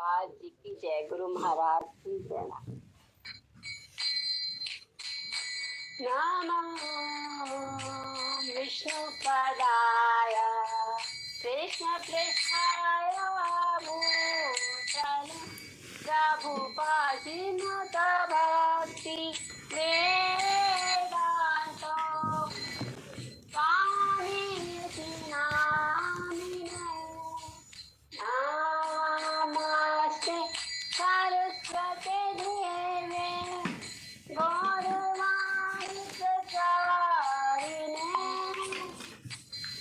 महाराज जी की जय, गुरु महाराज की जय। नमो विष्णु पदाय कृष्ण पृष्ठाय भूतले प्रभुपादिनत भक्ति वेदांतो स्वामी नामिने नमस्ते सरस्वती देवे गौरवाणी प्रचारिणे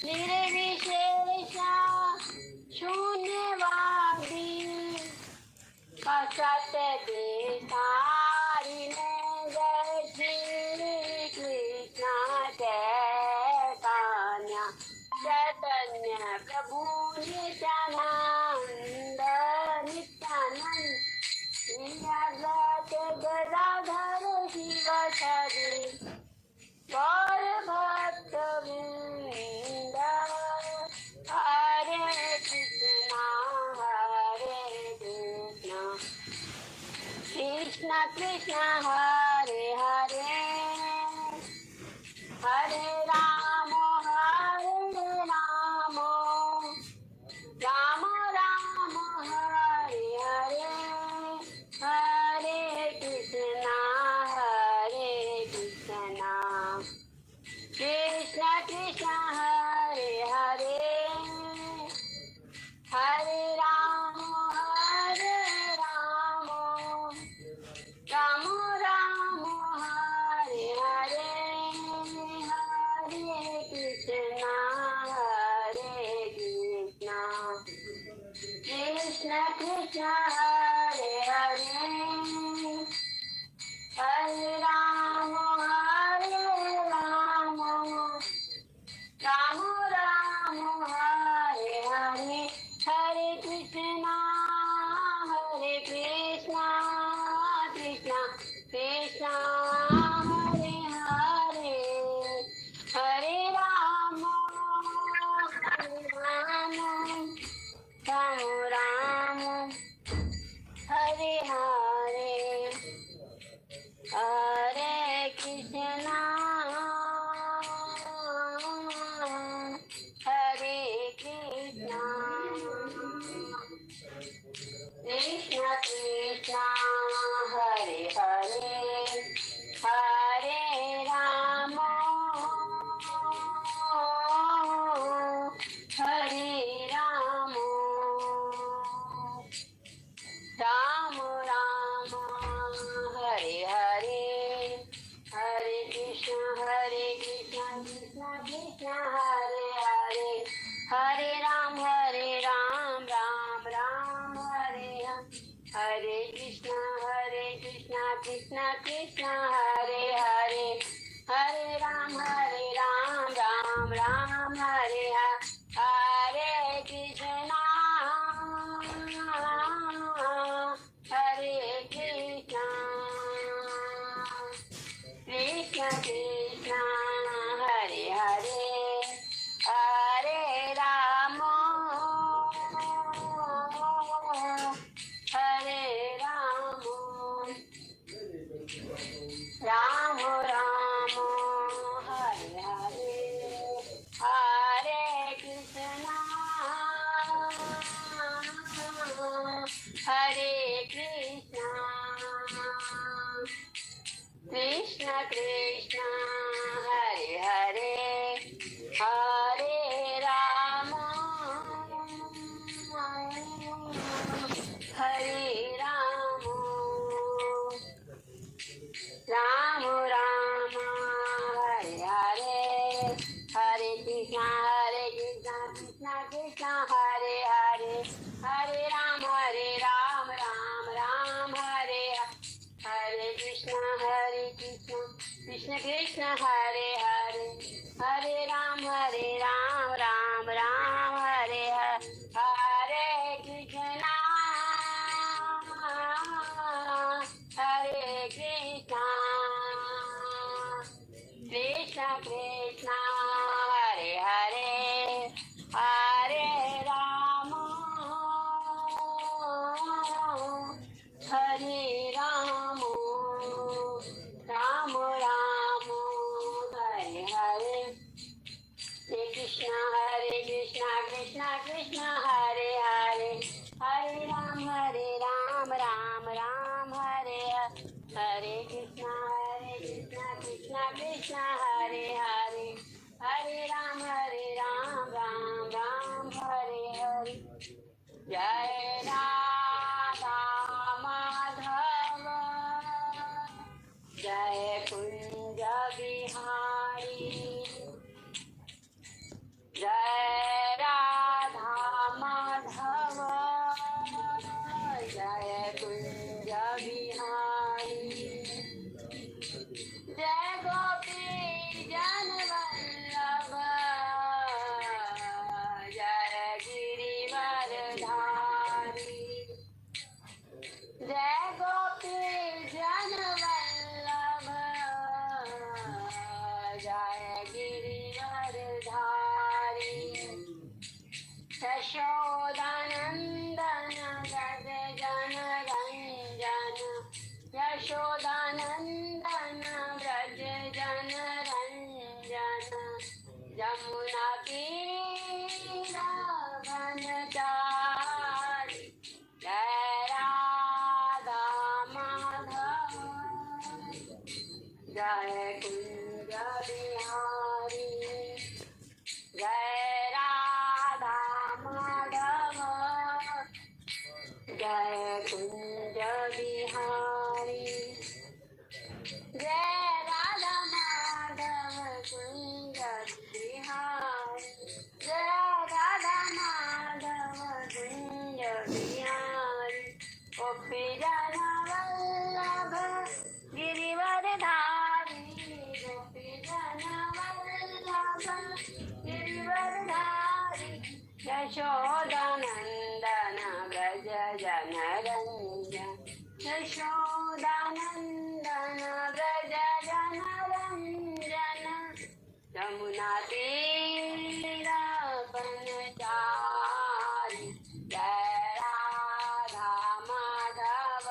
निर्विशेष शून्यवादी असत देशारिणे जय श्री कृष्ण चैतन्य चैतन्य प्रभु नित्यानंद नित्यानंद गदाधर शिव सदि गौर भक्त वृंद हरे कृष्ण कृष्ण कृष्ण हरे हरे हरे राम राम राम हरे हरे हरे कृष्ण कृष्ण कृष्ण हरे हरे हरे राम राम राम हरे हरे हरे कृष्ण कृष्ण कृष्ण हरे हरे हरे राम राम राम हरे हरे हरे कृष्ण कृष्ण कृष्ण हरे हरे हरे राम राम हरे हरे हरे कृष्ण हरे कृष्ण कृष्ण कृष्ण हरे हरे हरे राम हरे राम राम राम हरे हरे हरे कृष्ण कृष्ण कृष्ण हरे हरे हरे राम राम राम हरे हरे कृष्ण कृष्ण कृष्ण हरे हरे हरे राम राम राम हरे हरे कृष्ण हरे कृष्ण कृष्ण कृष्ण हरे हरे हरे राम हरे राम राम राम हरे हरे हरे कृष्ण कृष्ण कृष्ण हरे हरे हरे राम हरे राम राम राम हरे हरे हरे कृष्ण कृष्ण कृष्ण हरे हरे हरे राम राम राम हरे हरे कृष्ण कृष्ण कृष्ण हरे हरे हरे राम राम राम हरे हरे कृष्ण हरे कृष्ण कृष्ण कृष्ण हरे हरे हरे राम जय कुंज बिहारी जय राधा माधव कुंज बिहारी जय राधा माधव कुंज बिहारी गोपी जन वल्लभ गिरिवरधारी गोपी जन वल्लभ गिरिवरधारी यशोदानंदन व्रज जनरंजन यशोदानंदन व्रज जनरंजन यमुना तीरावनचारी जय राधा माधव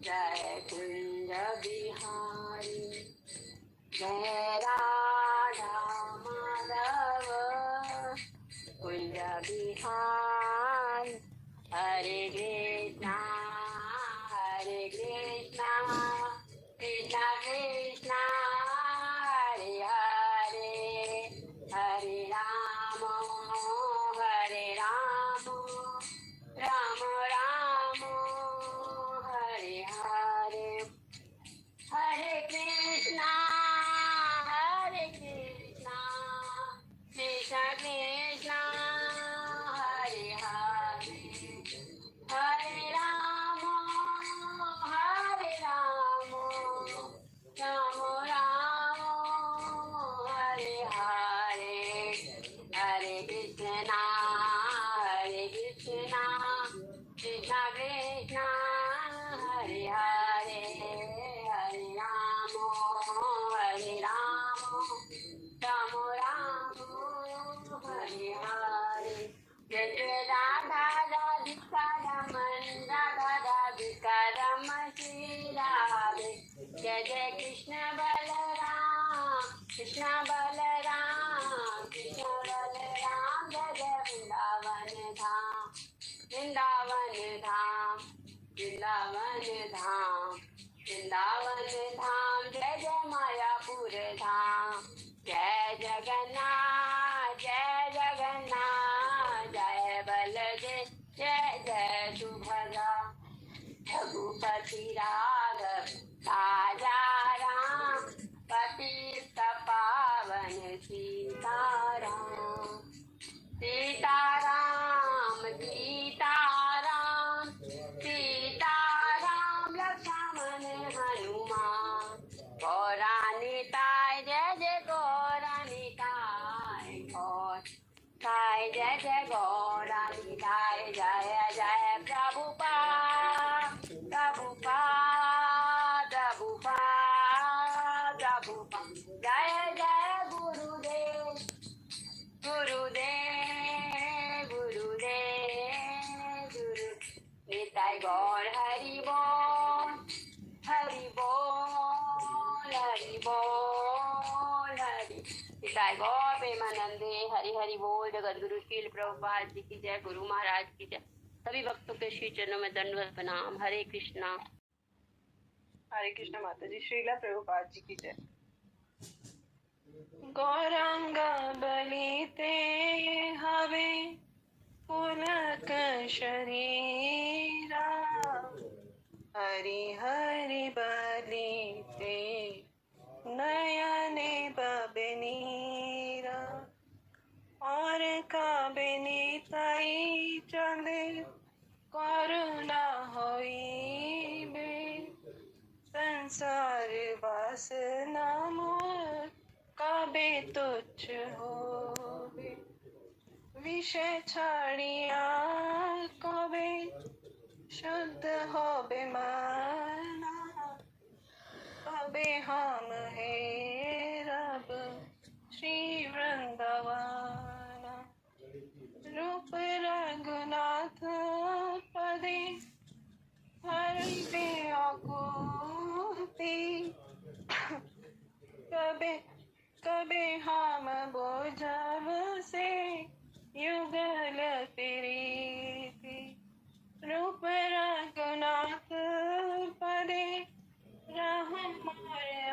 जय कुंज बिहारी जय राधा माधव कुंज बिहारी हरे कृष्णा कृष्णा कृष्णा हरे हरे हरे राम राम राम हरे हरे हरे कृष्णा कृष्णा कृष्णा हरे हरे हरे राम राम राम हरे हरे हरे कृष्णा कृष्णा कृष्णा हरे हरे हरे राम राम हरे हरे जय जय राधा राधिका रमन राधा राधिका रमन श्री राधे जय जय कृष्ण बलराम जय जय वृंदावन धाम जय जय मायापुर धाम जय जगन्नाथ जय बलदेव जय जय सुभद्रा रघुपति राघव राजा राम पतित पावन सीताराम लक्ष्मण हनुमान गौरानिताय जय जय गौरानिताय जय जय गौरानिताय जय जय प्रभुपाद जय जय गुरुदेव निताय गौर हरि बोल निताय गौर प्रेमानंदे हरि बोल। जगत गुरु शील प्रभुपाद जी की जय, गुरु महाराज की जय। सभी भक्तों के श्री चरणों में दंडवत प्रणाम। हरे कृष्णा माता जी। श्रीला प्रभुपाद जी की जय। गौरांग बलिते हवे पुलक शरीरा हरि हरि बलिते नयने बबनीरा और का बेनीताई चले करुणा होइबे संसार वासना मोर कबे तुच्छ होबे विषय छाड़िया कबे शुद्ध होबे माना कबे हम हे रब श्री वृंदावन रूप रघुनाथ पदे हरि आकुति कबे हम बोझब से युगल प्रीति रूप रघुनाथ पदे रहम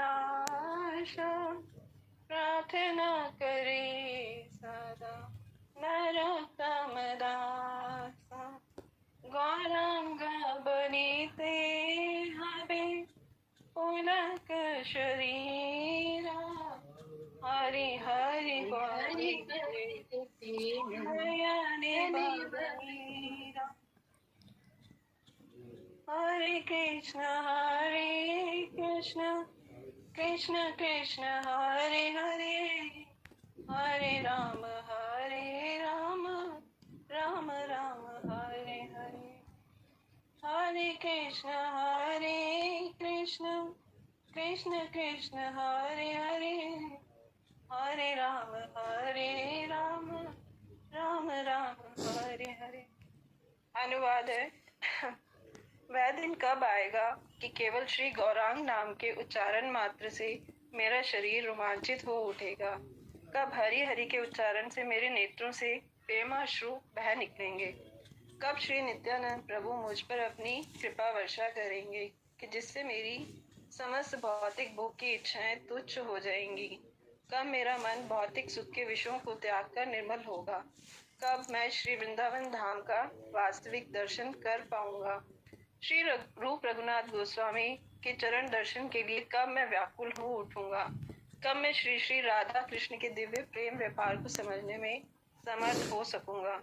आशा प्रार्थना करे सदा नरोत्तम दासा सारंगा बनीते हवे पुलक शरीरा हरि हरि हरि हरे कृष्ण कृष्ण कृष्ण हरे हरे हरे राम राम राम हरे हरे हरे कृष्ण कृष्ण कृष्ण हरे हरे हरे राम राम राम हरे हरे। अनुवाद है, वह दिन कब आएगा कि केवल श्री गौरांग नाम के उच्चारण मात्र से मेरा शरीर रोमांचित हो उठेगा। कब हरि हरि के उच्चारण से मेरे नेत्रों से प्रेमाश्रु बह निकलेंगे। कब श्री नित्यानंद प्रभु मुझ पर अपनी कृपा वर्षा करेंगे कि जिससे मेरी समस्त भौतिक भोग की इच्छाएं तुच्छ हो जाएंगी। कब मेरा मन भौतिक सुख के विषयों को त्याग कर निर्मल होगा। कब मैं श्री वृंदावन धाम का वास्तविक दर्शन कर पाऊंगा। श्री रूप रघुनाथ गोस्वामी के चरण दर्शन के लिए कब मैं व्याकुल हो उठूंगा। कब मैं श्री श्री राधा कृष्ण के दिव्य प्रेम व्यापार को समझने में समर्थ हो सकूंगा।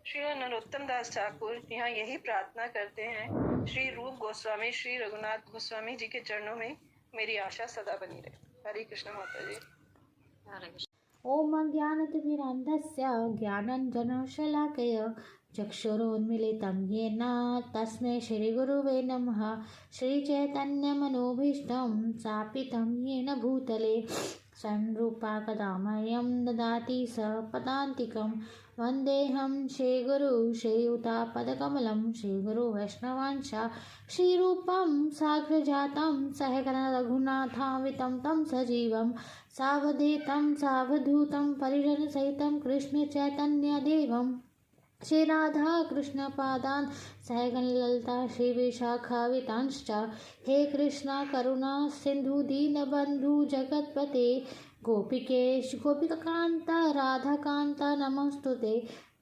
श्री नरोत्तम दास ठाकुर यहाँ यही प्रार्थना करते हैं। श्री रूप गोस्वामी श्री रघुनाथ गोस्वामी जी के चरणों में मेरी आशा सदा बनी रहे। हरे कृष्ण माता जी। ओम ज्ञानतिमिरान्धस्य ज्ञानाञ्जनशलाकया चक्षुरुन्मीलितं येन तस्मै श्रीगुरुवे नमः। श्रीचैतन्यमनोभीष्टं स्थापितं येन भूतले स्वयंरूपा कदा मह्यं ददाति स पदान्तिकं। वन्देऽहं श्रीगुरु श्रीयुतापदकमलं श्रीगुरुवैष्णवांश्च श्रीरूपं साग्रजातं सहगण रघुनाथान्वितं तं सजीवं सावधूतं परिजनसहितं कृष्णचैतन्यदेवं श्रीराधा कृष्णपादान् सहगण ललिता श्रीविशाखान्वितांश्च। हे कृष्ण करुणा सिन्धु दीनबन्धु जगत्पते गोपिकेश गोपिकान्त राधाकान्त नमस्तुते।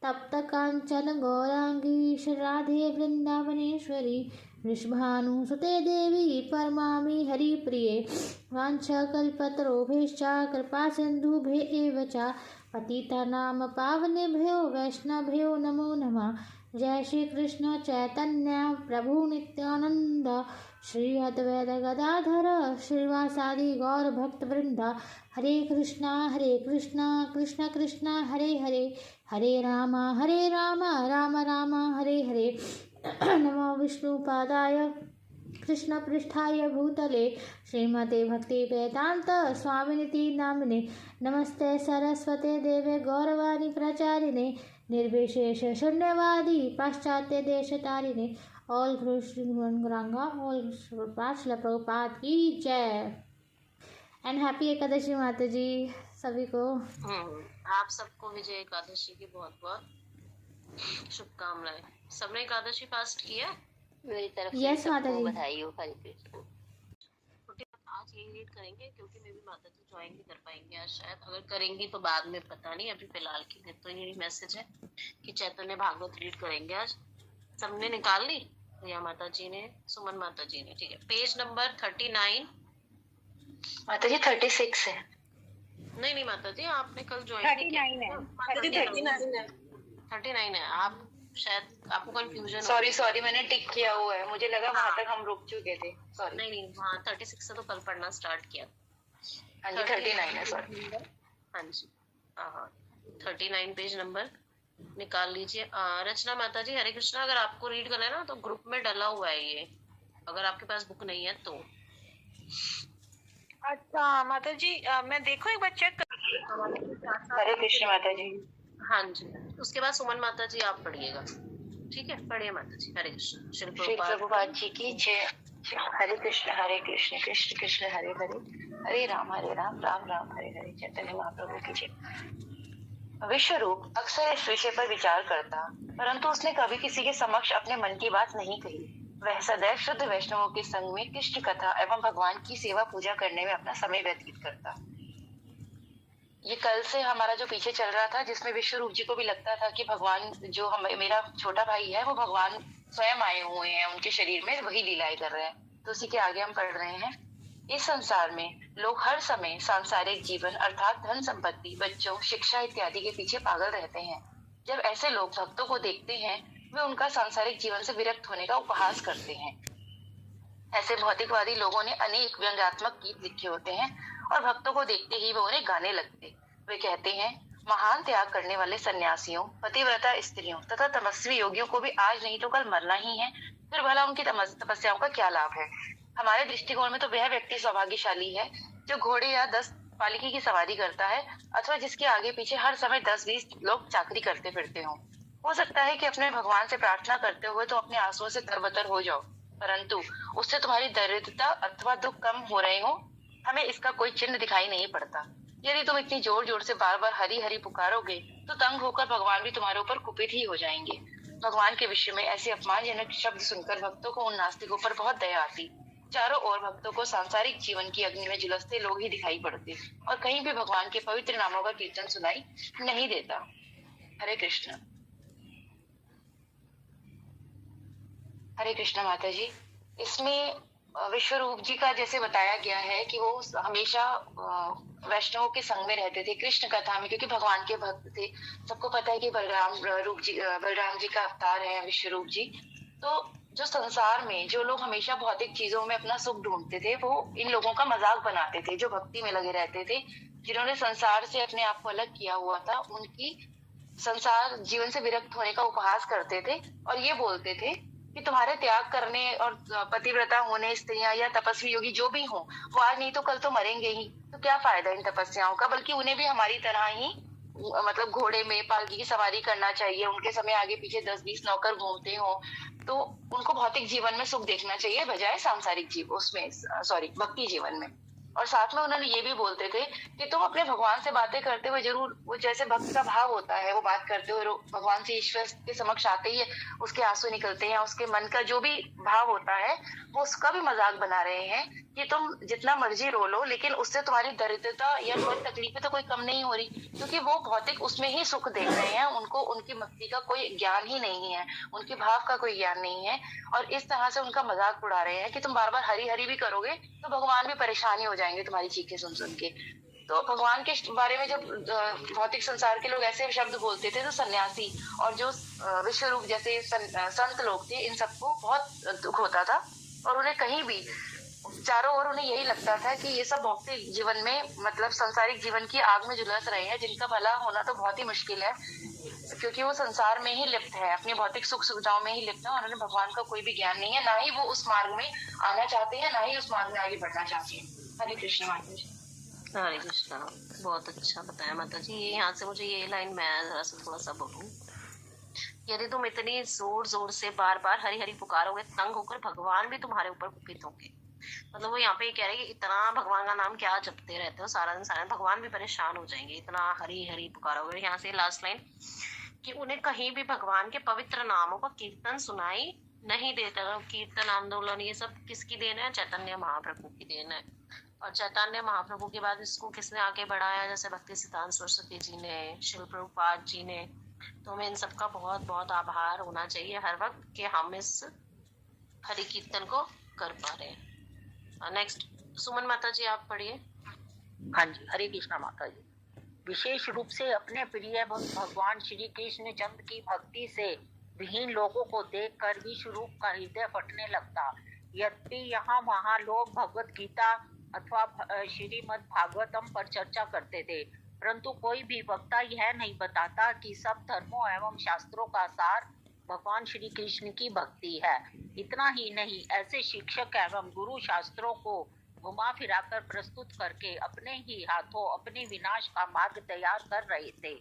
तप्त कांचन गौरांगी राधे वृंदावनेश्वरी वृषभानुसुते देवी परमामि हरिप्रिये। वाञ्छाकल्पतरुभ्यश्च कृपा सिन्धुभ्येव च पतितानां पावनेभ्यो वैष्णवेभ्यो नमो नमः। जय श्री कृष्ण चैतन्य प्रभु नित्यानंद श्री अद्वैत गदाधर श्रीवासादि गौर भक्त वृंद। हरे कृष्णा कृष्ण कृष्ण हरे हरे हरे राम राम राम हरे हरे। नमो विष्णुपादाय कृष्ण पृष्ठाय भूतले श्रीमते भक्ति वेदांत स्वामिनिति नामिने। नमस्ते सरस्वते देवे गौरवाणी प्रचारिणे निर्विशेष शून्यवादी पाश्चात्य देश तारिणे। ऑल गंगा ऑल प्रभुपाद की जय। एंड हैप्पी एकादशी माता जी सभी को। आप सबको विजय एकादशी की बहुत बहुत शुभकामनाएं। सबने एकादशी फास्ट किया? मेरी तरफ Yes, से माता सबको जी। बधाई हो। हरे कृष्ण। आज यही रीड करेंगे क्योंकि मे भी माता जी ज्वाइन नहीं कर पाएंगे आज शायद। अगर करेंगी तो बाद में, पता नहीं। अभी फिलहाल के लिए तो यही मैसेज है कि चैतन्य भागवत रीड करेंगे आज। सबने निकाल ली? रिया माता जी ने, सुमन माता जी ने, ठीक है। Page number 39। माता जी 36 है। नहीं माता जी, आपने कल ज्वाइन नहीं किया। 39 है। आप शायद आपको कंफ्यूजन। सॉरी मैंने टिक किया हुआ है, मुझे लगा वहां तक हम रुक चुके थे। सॉरी। नहीं वहाँ 36 से तो कल पढ़ना स्टार्ट किया। हाँ जी 39 है। सॉरी। हाँ जी हाँ 39 पेज नंबर निकाल लीजिए। रचना माता जी हरे कृष्णा। अगर आपको रीड करना है ना तो ग्रुप में डला हुआ है ये, अगर आपके पास बुक नहीं है तो। अच्छा माता जी मैं देखो एक बार चेक कर। हरे कृष्ण माता जी। हाँ जी, उसके बाद सुमन माता जी आप पढ़िएगा, ठीक है? पढ़िए माता जी। हरे कृष्ण। श्री प्रभुपाद जी की जय। हरे कृष्ण कृष्ण कृष्ण हरे हरे हरे राम राम राम हरे हरे। चैतन्य महाप्रभु की जय। विश्वरूप अक्सर इस विषय पर विचार करता, परंतु उसने कभी किसी के समक्ष अपने मन की बात नहीं कही। वह सदैव शुद्ध वैष्णवों के संग में कृष्ण कथा एवं भगवान की सेवा पूजा करने में अपना समय व्यतीत करता। ये कल से हमारा जो पीछे चल रहा था, जिसमें विश्वरूप जी को भी लगता था कि भगवान जो मेरा छोटा भाई है वो भगवान स्वयं आए हुए हैं उनके शरीर में, वही लीलाएं कर रहे हैं। तो उसी के आगे हम पढ़ रहे हैं। इस संसार में लोग हर समय सांसारिक जीवन अर्थात धन संपत्ति, बच्चों, शिक्षा इत्यादि के पीछे पागल रहते हैं। जब ऐसे लोग भक्तों को देखते हैं, वे उनका सांसारिक जीवन से विरक्त होने का उपहास करते हैं। ऐसे भौतिकवादी लोगों ने अनेक व्यंग्यात्मक गीत लिखे होते हैं और भक्तों को देखते ही वे उन्हें गाने लगते। वे कहते हैं, महान त्याग करने वाले सन्यासियों, पतिव्रता स्त्रियों तथा तपस्वी योगियों को भी आज नहीं तो कल मरना ही है, फिर भला उनकी तपस्याओं का क्या लाभ है। हमारे दृष्टिकोण में तो वह व्यक्ति सौभाग्यशाली है जो घोड़े या 10 पालकी की सवारी करता है अथवा जिसके आगे पीछे हर समय 10-20 लोग चाकरी करते फिरते हों। हो सकता है कि अपने भगवान से प्रार्थना करते हुए तुम अपने आंसुओं से तरबतर हो जाओ, परंतु उससे तुम्हारी दरिद्रता अथवा दुख कम हो रहे हो, हमें इसका कोई चिन्ह दिखाई नहीं पड़ता। यदि तुम इतनी जोर जोर से बार बार हरी हरी पुकारोगे तो तंग होकर भगवान भी तुम्हारे ऊपर कुपित ही हो जाएंगे। भगवान के विषय में ऐसे अपमानजनक शब्द सुनकर भक्तों को उन नास्तिकों पर बहुत दया आती। चारों ओर भक्तों को सांसारिक जीवन की अग्नि में झुलसते लोग ही दिखाई पड़ते और कहीं भी भगवान के पवित्र नामों का कीर्तन सुनाई नहीं देता। हरे कृष्ण। हरे कृष्ण माता जी। इसमें विश्वरूप जी का जैसे बताया गया है कि वो हमेशा वैष्णवों के संग में रहते थे कृष्ण कथा में, क्योंकि भगवान के भक्त थे। सबको पता है कि बलराम जी का अवतार है विश्वरूप जी। तो जो संसार में जो लोग हमेशा भौतिक चीजों में अपना सुख ढूंढते थे, वो इन लोगों का मजाक बनाते थे। जो भक्ति में लगे रहते थे, जिन्होंने संसार से अपने आप को अलग किया हुआ था, उनकी संसार जीवन से विरक्त होने का उपहास करते थे और ये बोलते थे कि तुम्हारे त्याग करने और पतिव्रता होने स्त्रियां या तपस्वी योगी जो भी हो, वो आज नहीं तो कल तो मरेंगे ही, तो क्या फायदा इन तपस्याओं का। बल्कि उन्हें भी हमारी तरह ही मतलब घोड़े में पालकी की सवारी करना चाहिए, उनके समय आगे पीछे 10-20 नौकर घूमते हो, तो उनको भौतिक जीवन में सुख देखना चाहिए बजाय सांसारिक भक्ति जीवन में। और साथ में उन्होंने ये भी बोलते थे कि तुम अपने भगवान से बातें करते हुए जरूर, वो जैसे भक्त का भाव होता है, वो बात करते हुए भगवान से ईश्वर के समक्ष आते ही उसके आंसू निकलते हैं, उसके मन का जो भी भाव होता है वो उसका भी मजाक बना रहे हैं कि तुम जितना मर्जी रो लो, लेकिन उससे तुम्हारी दरिद्रता या कोई तकलीफें तो कोई कम नहीं हो रही, क्योंकि वो भौतिक उसमें ही सुख देख रहे हैं। उनको उनकी भक्ति का कोई ज्ञान ही नहीं है, उनके भाव का कोई ज्ञान नहीं है, और इस तरह से उनका मजाक उड़ा रहे हैं कि तुम बार बार हरी हरी भी करोगे तो भगवान भी परेशानी हो जाएंगे तुम्हारी चीखें सुन सुन के। तो भगवान के बारे में जब भौतिक संसार के लोग ऐसे शब्द बोलते थे, तो सन्यासी और जो विश्वरूप जैसे संत लोग थे, इन सबको बहुत दुख होता था और उन्हें कहीं भी चारों ओर उन्हें यही लगता था कि ये सब भौतिक जीवन में मतलब सांसारिक जीवन की आग में झुलस रहे हैं, जिनका भला होना तो बहुत ही मुश्किल है, क्योंकि वो संसार में ही लिप्त है, अपनी भौतिक सुख सुविधाओं में ही लिप्त है और उन्हें भगवान का कोई भी ज्ञान नहीं है, ना ही वो उस मार्ग में आना चाहते हैं, ना ही उस मार्ग में आगे बढ़ना चाहते हैं। हरे कृष्ण माता जी। हरे कृष्णा। बहुत अच्छा बताया माता जी। ये यहाँ से मुझे ये लाइन मैं जरा सा थोड़ा सा बोलूं, यदि तुम इतनी जोर जोर से बार बार हरि हरि पुकारोगे, तंग होकर भगवान भी तुम्हारे ऊपर कुपित होंगे। मतलब वो यहाँ पे ये कह रहे हैं कि इतना भगवान का नाम क्या जपते रहते हो सारा दिन सारा दिन, भगवान भी परेशान हो जाएंगे इतना हरि हरि पुकारोगे। यहाँ से लास्ट लाइन कि उन्हें कहीं भी भगवान के पवित्र नामों का कीर्तन सुनाई नहीं देता। कीर्तन आंदोलन ये सब किसकी देन है? चैतन्य महाप्रभु की देन है। और चैतन्य महाप्रभु के बाद इसको किसने आगे बढ़ाया? जैसे भक्ति सिद्धांत सरस्वती जी ने, शिल प्रभुपाद जी ने। तो हमें इन सबका बहुत बहुत आभार होना चाहिए हर वक्त कि हम इस हरि कीर्तन को कर पा रहे हैं। नेक्स्ट सुमन माता जी आप पढ़िए। हाँ जी, हरे कृष्णा माता जी। विशेष रूप से अपने प्रिय भगवान श्री कृष्ण चंद्र की भक्ति से विहीन लोगों को देखकर विश्व रूप का हृदय फटने लगता। यद्यपि यहाँ वहाँ लोग भगवत गीता अथवा श्रीमद् भागवतम पर चर्चा करते थे, परंतु कोई भी वक्ता यह नहीं बताता कि सब धर्मों एवं शास्त्रों का सार भगवान श्री कृष्ण की भक्ति है। इतना ही नहीं, ऐसे शिक्षक एवं गुरु शास्त्रों को घुमा फिराकर प्रस्तुत करके अपने ही हाथों अपने विनाश का मार्ग तैयार कर रहे थे।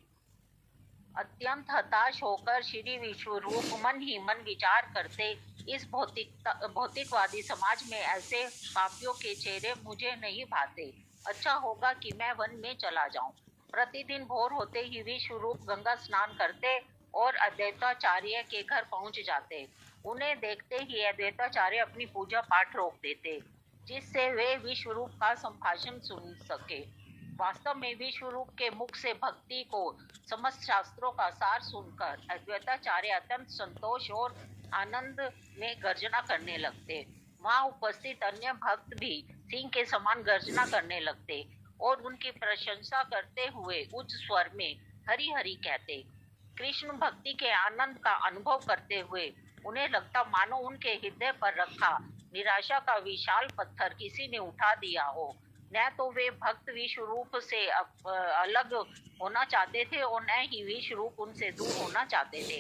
अत्यंत हताश होकर श्री विश्वरूप मन ही मन विचार करते, इस भौतिकवादी समाज में ऐसे पापियों के चेहरे मुझे नहीं भाते। अच्छा होगा कि मैं वन में चला जाऊं। प्रतिदिन भोर होते ही विश्वरूप गंगा स्नान करते और अद्वैताचार्य के घर पहुंच जाते। उन्हें देखते ही अद्वैताचार्य अपनी पूजा पाठ रोक देते, जिससे वे विश्वरूप का संभाषण सुन सके। वास्तव में विश्वरूप के मुख से भक्ति को समस्त शास्त्रों का सार सुनकर अद्वैताचार्य अत्यंत संतोष और आनंद में गर्जना करने लगते। वहां उपस्थित अन्य भक्त भी सिंह के समान गर्जना करने लगते और उनकी प्रशंसा करते हुए उच्च स्वर में हरि हरि कहते। कृष्ण भक्ति के आनंद का अनुभव करते हुए उन्हें लगता मानो उनके हृदय पर रखा निराशा का विशाल पत्थर किसी ने उठा दिया हो। न तो वे भक्त विश्व रूप से अलग होना चाहते थे और न ही विश्व रूप उनसे दूर होना चाहते थे।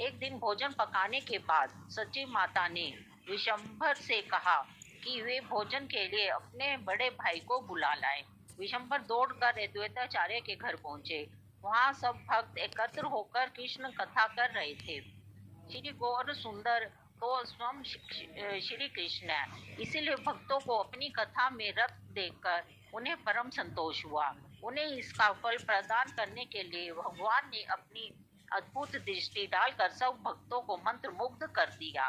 एक दिन भोजन पकाने के बाद सची माता ने विशंभर से कहा कि वे भोजन के लिए अपने बड़े भाई को बुला लाए। विशंभर दौड़कर अद्वैताचार्य के घर पहुंचे। वहां सब भक्त एकत्र होकर कृष्ण कथा कर रहे थे। श्री गौर सुंदर तो स्वयं श्री कृष्ण है, इसीलिए भक्तों को अपनी कथा में रत देखकर उन्हें परम संतोष हुआ। उन्हें इसका फल प्रदान करने के लिए भगवान ने अपनी अद्भुत दृष्टि डालकर सब भक्तों को मंत्र मुग्ध कर दिया।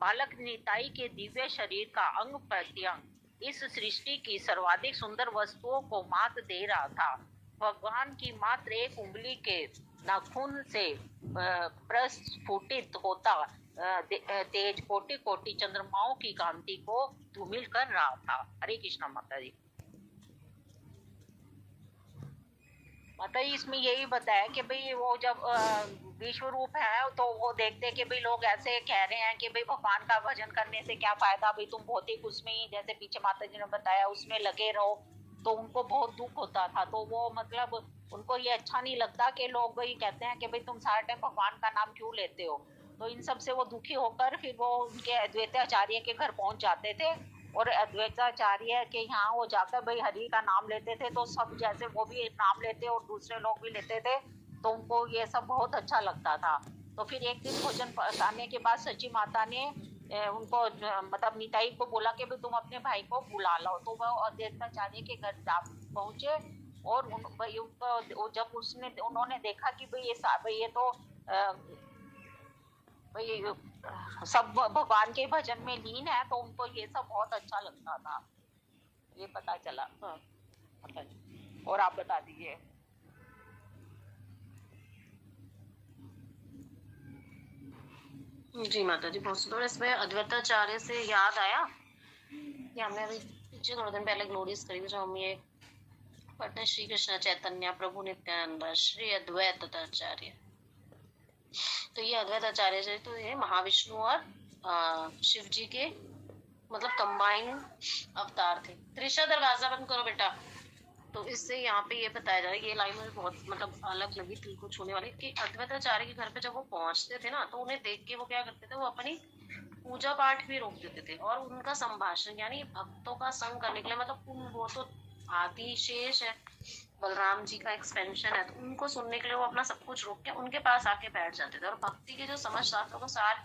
बालक निताई के दिव्य शरीर का अंग प्रत्यंग इस सृष्टि की सर्वाधिक सुंदर वस्तुओं को मात दे रहा था। भगवान की मात्र एक उंगली के नाखून से प्रस्फुटित होता तेज कोटि कोटि चंद्रमाओं की कांति को धूमिल कर रहा था। हरे कृष्णा माता जी। माता जी इसमें यही बताया कि भाई वो जब विश्व रूप है तो वो देखते हैं कि भाई लोग ऐसे कह रहे हैं कि भाई भगवान का भजन करने से क्या फायदा, भाई तुम भौतिक उसमें ही जैसे पीछे माता जी ने बताया उसमें लगे रहो, तो उनको बहुत दुख होता था। तो वो मतलब उनको ये अच्छा नहीं लगता कि लोग भाई कहते हैं कि भाई तुम सारा टाइम भगवान का नाम क्यों लेते हो। तो इन सब से वो दुखी होकर फिर वो उनके अद्वैताचार्य के घर पहुंच जाते थे और अद्वैताचार्य के यहाँ वो जाकर भाई हरि का नाम लेते थे। तो सब जैसे वो भी नाम लेते और दूसरे लोग भी लेते थे, तो उनको ये सब बहुत अच्छा लगता था। तो फिर एक दिन भोजन पकाने के बाद सची माता ने उनको मतलब निताई को बोला कि भाई तुम अपने भाई को बुला लो। तो वो अद्वैताचार्य के घर पहुंचे और भाई उनको जब उन्होंने देखा कि भाई ये तो भाई सब भगवान के भजन में लीन है, तो उनको ये सब बहुत अच्छा लगता था, ये पता चला। और आप बता दीजिए। जी माता जी बहुत सुंदर। इसमें अद्वैताचार्य से याद आया कि हमने अभी पीछे थोड़े दिन पहले ग्लोरीज करी थी, जो हम ये पढ़ते श्री कृष्ण चैतन्य प्रभु नित्यानंद श्री अद्वैताचार्य। तो ये अद्वैताचार्य जी तो ये महाविष्णु और शिव जी के मतलब कंबाइंड अवतार थे। त्रिशा दरवाजा बंद करो बेटा। तो इससे यहाँ पे ये बताया जा रहा है, ये लाइन मुझे बहुत मतलब अलग लगी, दिल को छूने वाली, कि अद्वैताचार्य के घर पे जब वो पहुंचते थे ना, तो उन्हें देख के वो क्या करते थे, वो अपनी पूजा पाठ भी रोक देते थे और उनका संभाषण यानी भक्तों का संग करने के लिए, मतलब वो तो आदि शेष है, बलराम जी का एक्सपेंशन है, तो उनको सुनने के लिए वो अपना सब कुछ रोक के उनके पास आके बैठ जाते थे और भक्ति के जो समझ शास्त्रों को सार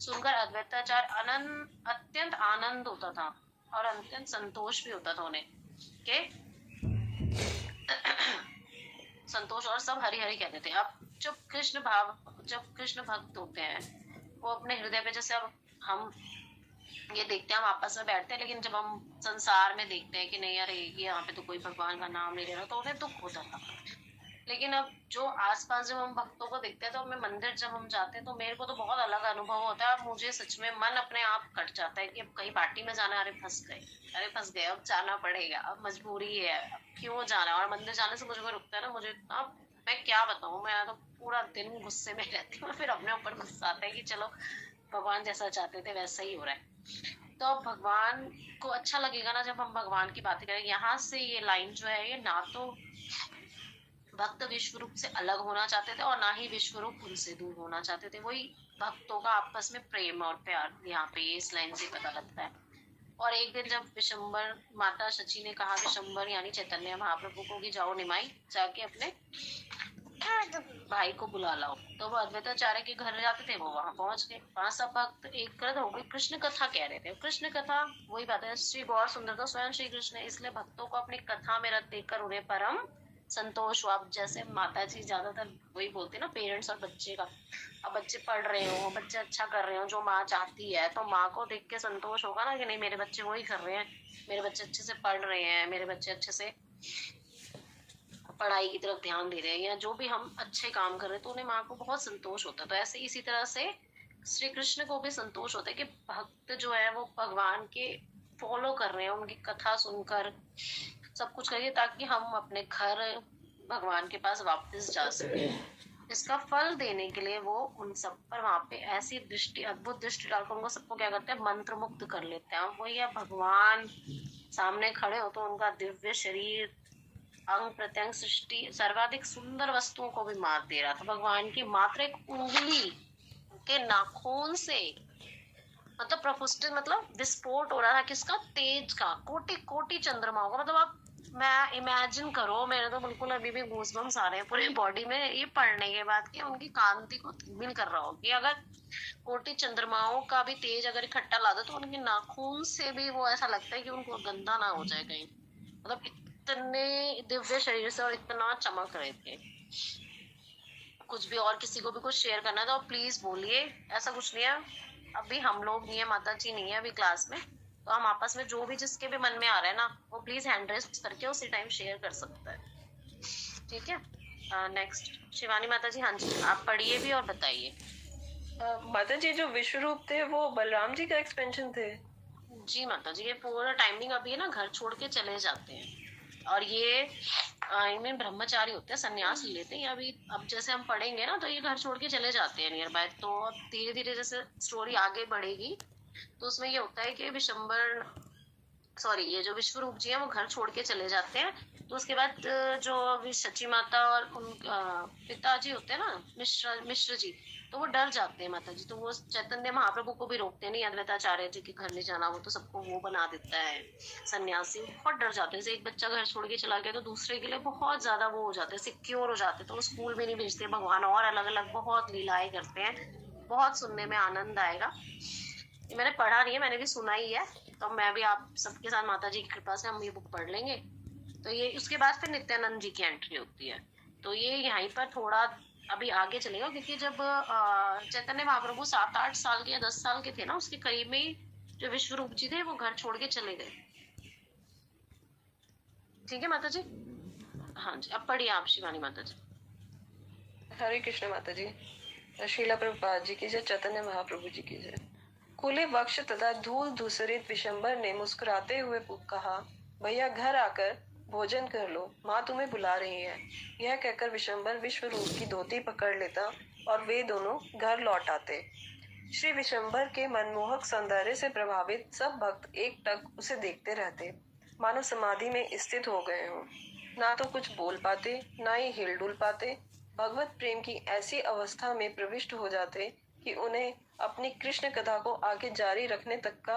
सुनकर अद्वैताचार्य अत्यंत आनंद होता था और अत्यंत संतोष भी होता था उन्हें के संतोष, और सब हरि हरि कहते थे। अब जब कृष्ण भक्त होते हैं वो अपने हृदय पे, जैसे अब हम ये देखते हैं, हम आपस में बैठते हैं, लेकिन जब हम संसार में देखते हैं कि नहीं यार ये यहाँ पे तो कोई भगवान का नाम नहीं ले रहा, तो उन्हें दुख होता था। लेकिन अब जो आसपास जब हम भक्तों को देखते हैं, तो हमें मंदिर जब हम जाते हैं तो मेरे को तो बहुत अलग अनुभव होता है। अब मुझे सच में मन अपने आप कट जाता है कि अब कहीं पार्टी में जाना, अरे फंस गए, अब जाना पड़ेगा, अब मजबूरी है, अब क्यों जाना। और मंदिर जाने से मुझे कोई रुकता है ना, मुझे अब मैं क्या बताऊँ, मैं तो पूरा दिन गुस्से में रहती हूँ, फिर अपने ऊपर गुस्सा आता है कि चलो भगवान जैसा चाहते थे वैसा ही हो रहा है। तो अब भगवान को अच्छा लगेगा ना जब हम भगवान की बातें करें। यहाँ से ये लाइन जो है, ये ना तो भक्त विश्व रूप से अलग होना चाहते थे और ना ही विश्व रूप उनसे दूर होना चाहते थे। वही भक्तों का आपस में प्रेम और प्यार यहाँ पे इस लाइन से पता लगता है। और एक दिन जब विशंबर माता शची ने कहा, विशंबर यानी चैतन्य महाप्रभु को कि जाओ निमाई जाके अपने भाई को बुला लाओ, तो वो अद्वैताचार्य के घर जाते थे, वो वहां पहुंच गए। वहां सब भक्त एकत्र हो गए, कृष्ण कथा कह रहे थे। कृष्ण कथा वही बात है, श्री गौर सुंदरता स्वयं श्री कृष्ण, इसलिए भक्तों को अपनी कथा में रत देखकर उन्हें परम संतोष हुआ। अब जैसे माता जी ज्यादातर वही बोलते ना, पेरेंट्स और बच्चे का, अब बच्चे पढ़ रहे हो, बच्चे अच्छा कर रहे हो जो माँ चाहती है, तो माँ को देख के संतोष होगा ना कि नहीं मेरे बच्चे वही कर रहे हैं, मेरे बच्चे अच्छे से पढ़ रहे हैं, मेरे बच्चे अच्छे से पढ़ाई की तरफ ध्यान दे रहे हैं, या जो भी हम अच्छे काम कर रहे हैं, तो उन्हें माँ को बहुत संतोष होता है। तो ऐसे इसी तरह से श्री कृष्ण को भी संतोष होता है कि भक्त जो है वो भगवान के फॉलो कर रहे हैं, उनकी कथा सुनकर सब कुछ करिए ताकि हम अपने घर भगवान के पास वापस जा सके। इसका फल देने के लिए वो उन सब पर वहां पे ऐसी दृष्टि, अद्भुत दृष्टि डालकर उनको सबको क्या करते हैं, मंत्र मुक्त कर लेते हैं। वही अब भगवान सामने खड़े हो तो उनका दिव्य शरीर, अंग प्रत्यंग, सृष्टि सर्वाधिक सुंदर वस्तुओं को भी मात दे रहा था। भगवान की मात्र एक उंगली के नाखून से मतलब प्रफुष्ट, मतलब विस्फोट हो रहा था किसका, तेज का, कोटि कोटि चंद्रमाओं का। मतलब आप मैं इमेजिन करो, मेरे तो बिल्कुल अभी भी गूज़बम्स आ रहे हैं पूरे बॉडी में ये पढ़ने के बाद कि उनकी कांति को मिल कर रहा हो कि अगर कोटि चंद्रमाओं का भी तेज अगर इकट्ठा ला दो तो उनके नाखून से भी वो ऐसा लगता है कि उनको गंदा ना हो जाए कहीं। मतलब इतने दिव्य शरीर से और इतना चमक रहे थे। कुछ भी और किसी को भी कुछ शेयर करना है तो प्लीज बोलिए, ऐसा कुछ नहीं है। अभी हम लोग नहीं है, माता जी नहीं है अभी क्लास में, तो हम आपस में जो भी जिसके भी मन में आ रहा है ना वो प्लीज हैंड रेस करके उसी टाइम शेयर कर सकता है, ठीक है। नेक्स्ट शिवानी माता जी, हाँ जी आप पढ़िए भी और बताइए। माता जी जो विश्व रूप थे वो बलराम जी का एक्सपेंशन थे। जी माता जी, ये पूरा टाइमिंग अभी है ना, घर छोड़ के चले जाते हैं और ये इनमें ब्रह्मचारी होते हैं, संन्यास लेते हैं। अभी अब जैसे हम पढ़ेंगे ना तो ये घर छोड़ के चले जाते हैं नियर बाय। तो धीरे धीरे जैसे स्टोरी आगे बढ़ेगी तो उसमें ये होता है कि विशंबर ये जो विश्व रूप जी हैं वो घर छोड़ के चले जाते हैं। तो उसके बाद जो सची माता और उन पिताजी होते हैं ना, मिश्र जी, तो वो डर जाते हैं माता जी। तो वो चैतन्य महाप्रभु को भी रोकते नहीं, अद्वैताचार्य जी के घर नहीं जाना, वो तो सबको वो बना देता है सन्यासी। बहुत डर जाते हैं, जैसे एक बच्चा घर छोड़ के चला गया तो दूसरे के लिए बहुत ज्यादा वो हो जाते हैं, सिक्योर हो जाते हैं, तो वो स्कूल में नहीं भेजते भगवान, और अलग अलग बहुत लीलाएं करते हैं। बहुत सुनने में आनंद आएगा। ये मैंने पढ़ा नहीं है, मैंने भी सुना ही है, तो मैं भी आप सबके साथ माता जी की कृपा से हम ये बुक पढ़ लेंगे। तो ये उसके बाद फिर नित्यानंद जी की एंट्री होती है। तो ये यहीं पर थोड़ा अभी आगे चलेगा, क्योंकि जब चैतन्य महाप्रभु 7-8 साल के या 10 साल के थे ना, उसके करीब में ही जो विश्व रूप जी थे वो घर छोड़ के चले गए। ठीक है माता जी, हाँ जी अब पढ़िए आप शिवानी माता जी। हरे कृष्ण माता जी। श्रीला प्रभुपाद जी की जय, चैतन्य महाप्रभु जी की जय। खुले वक्ष तथा धूल धूसरित विशंबर ने मुस्कुराते हुए कहा, भैया घर आकर भोजन कर लो, माँ तुम्हें बुला रही है। यह कहकर विशंबर विश्व रूप की धोती पकड़ लेता और वे दोनों घर लौट आते। श्री विशंबर के मनमोहक सौंदर्य से प्रभावित सब भक्त एक टक उसे देखते रहते, मानो समाधि में स्थित हो गए हों। ना तो कुछ बोल पाते, ना ही हिल डुल पाते। भगवत प्रेम की ऐसी अवस्था में प्रविष्ट हो जाते कि उन्हें अपनी कृष्ण कथा को आगे जारी रखने तक का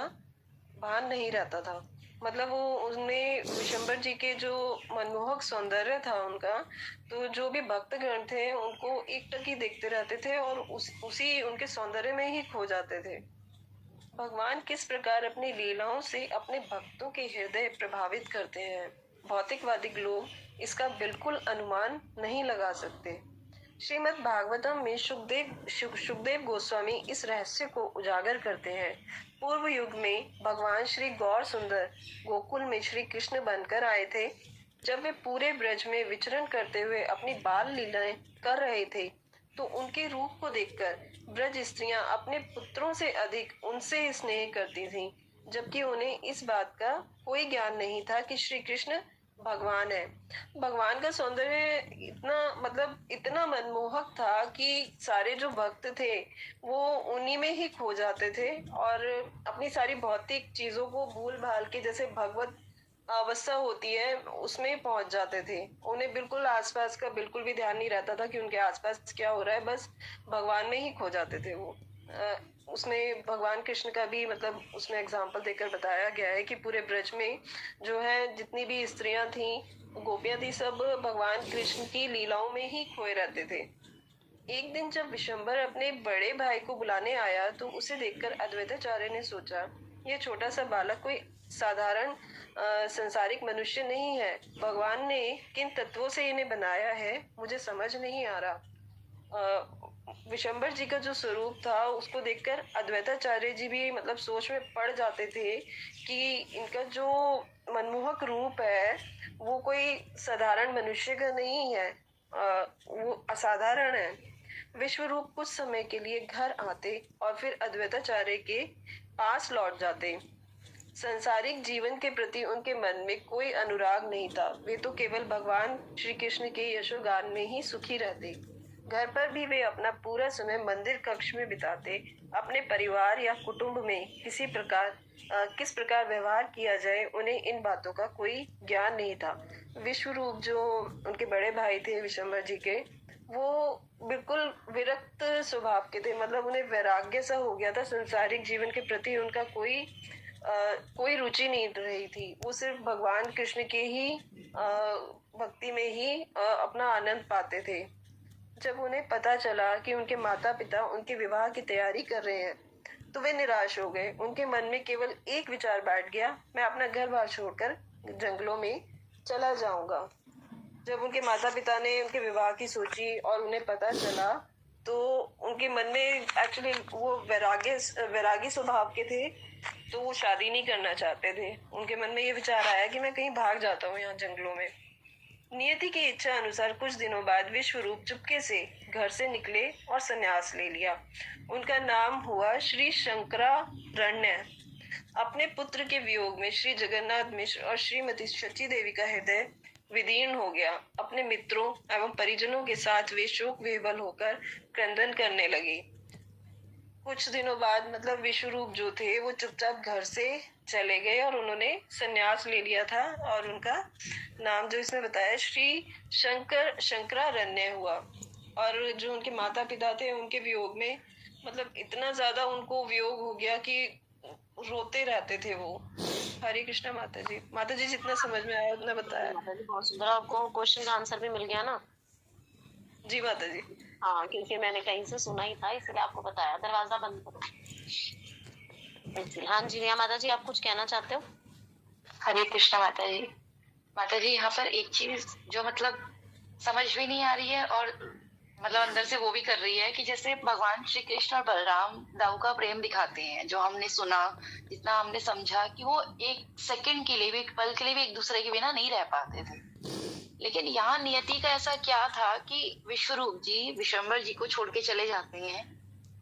भान नहीं रहता था। मतलब वो उनमें विशंबर जी के जो मनमोहक सौंदर्य था उनका, तो जो भी भक्तगण थे उनको एक टक ही देखते रहते थे और उसी उनके सौंदर्य में ही खो जाते थे। भगवान किस प्रकार अपनी लीलाओं से अपने भक्तों के हृदय प्रभावित करते हैं, भौतिकवादी लोग इसका बिल्कुल अनुमान नहीं लगा सकते। श्रीमद् भागवतम में सुखदेव गोस्वामी इस रहस्य को उजागर करते हैं। पूर्व युग में भगवान श्री गौर सुंदर गोकुल में श्री कृष्ण बनकर आए थे। जब वे पूरे ब्रज में विचरण करते हुए अपनी बाल लीलाएं कर रहे थे तो उनके रूप को देखकर ब्रज स्त्रियां अपने पुत्रों से अधिक उनसे स्नेह करती थीं, जबकि उन्हें इस बात का कोई ज्ञान नहीं था कि श्री कृष्ण भगवान है। भगवान का सौंदर्य इतना मनमोहक था कि सारे जो भक्त थे वो उन्हीं में ही खो जाते थे और अपनी सारी भौतिक चीजों को भूल भाल के, जैसे भगवत अवस्था होती है उसमें पहुंच जाते थे। उन्हें बिल्कुल आसपास का बिल्कुल भी ध्यान नहीं रहता था कि उनके आसपास क्या हो रहा है, बस भगवान में ही खो जाते थे वो। उसमें भगवान कृष्ण का भी उसमें एग्जाम्पल देकर बताया गया है कि पूरे ब्रज में जो है जितनी भी स्त्रियां थी, गोपियां थी, सब भगवान कृष्ण की लीलाओं में ही खोए रहते थे। एक दिन जब विशंबर अपने बड़े भाई को बुलाने आया तो उसे देखकर अद्वैताचार्य ने सोचा, यह छोटा सा बालक कोई साधारण संसारिक मनुष्य नहीं है। भगवान ने किन तत्वों से इन्हें बनाया है मुझे समझ नहीं आ रहा। विशंबर जी का जो स्वरूप था उसको देखकर अद्वैताचार्य जी भी सोच में पड़ जाते थे कि इनका जो मनमोहक रूप है वो कोई साधारण मनुष्य का नहीं है, वो असाधारण है। विश्व रूप कुछ समय के लिए घर आते और फिर अद्वैताचार्य के पास लौट जाते। संसारिक जीवन के प्रति उनके मन में कोई अनुराग नहीं था। वे तो केवल भगवान श्री कृष्ण के यशोगान में ही सुखी रहते। घर पर भी वे अपना पूरा समय मंदिर कक्ष में बिताते। अपने परिवार या कुटुंब में किस प्रकार व्यवहार किया जाए, उन्हें इन बातों का कोई ज्ञान नहीं था। विश्व रूप जो उनके बड़े भाई थे विशंबर जी के, वो बिल्कुल विरक्त स्वभाव के थे। मतलब उन्हें वैराग्य सा हो गया था। संसारिक जीवन के प्रति उनका कोई रुचि नहीं रही थी। वो सिर्फ भगवान कृष्ण के ही भक्ति में ही अपना आनंद पाते थे। जब उन्हें पता चला कि उनके माता पिता उनके विवाह की तैयारी कर रहे हैं, तो वे निराश हो गए। उनके मन में केवल एक विचार बैठ गया, मैं अपना घर बार छोड़कर जंगलों में चला जाऊंगा। जब उनके माता पिता ने उनके विवाह की सोची और उन्हें पता चला, तो उनके मन में एक्चुअली वो वैरागी स्वभाव के थे, तो वो शादी नहीं करना चाहते थे। उनके मन में ये विचार आया कि मैं कहीं भाग जाता हूँ यहाँ जंगलों में। नियति की इच्छा अनुसार कुछ दिनों बाद विश्व रूप चुपके से घर से निकले और संन्यास ले लिया। उनका नाम हुआ श्री शंकरारण्य। अपने पुत्र के वियोग में श्री जगन्नाथ मिश्र और श्रीमती शची देवी का हृदय विदीर्ण हो गया। अपने मित्रों एवं परिजनों के साथ वे शोक विह्वल होकर क्रंदन करने लगे। कुछ दिनों बाद मतलब विश्व रूप जो थे वो चुपचाप घर से चले गए और उन्होंने संन्यास ले लिया था, और उनका नाम जो इसमें बताया श्री शंकरारण्य हुआ। और जो उनके माता पिता थे उनके वियोग में मतलब इतना ज्यादा उनको वियोग हो गया कि रोते रहते थे वो। हरे कृष्णा माता जी। माता जी जितना समझ में आया उतना बताया। माता जी बहुत सुंदर, आपको क्वेश्चन का आंसर भी मिल गया ना? जी माता जी। हाँ, क्योंकि मैंने कहीं से सुना ही था, इसलिए आपको बताया। दरवाजा बंद करो। हाँ जी रिया माता जी, आप कुछ कहना चाहते हो? हरे कृष्णा माता जी। माता जी यहाँ पर एक चीज जो मतलब समझ भी नहीं आ रही है और मतलब अंदर से वो भी कर रही है कि जैसे भगवान श्री कृष्ण और बलराम दाऊ का प्रेम दिखाते हैं, जो हमने सुना, जितना हमने समझा कि वो एक सेकंड के लिए भी, एक पल के लिए भी एक दूसरे के बिना नहीं रह पाते थे। लेकिन यहाँ नियति का ऐसा क्या था कि विश्वरूप जी विशंबर जी को छोड़ के चले जाते हैं।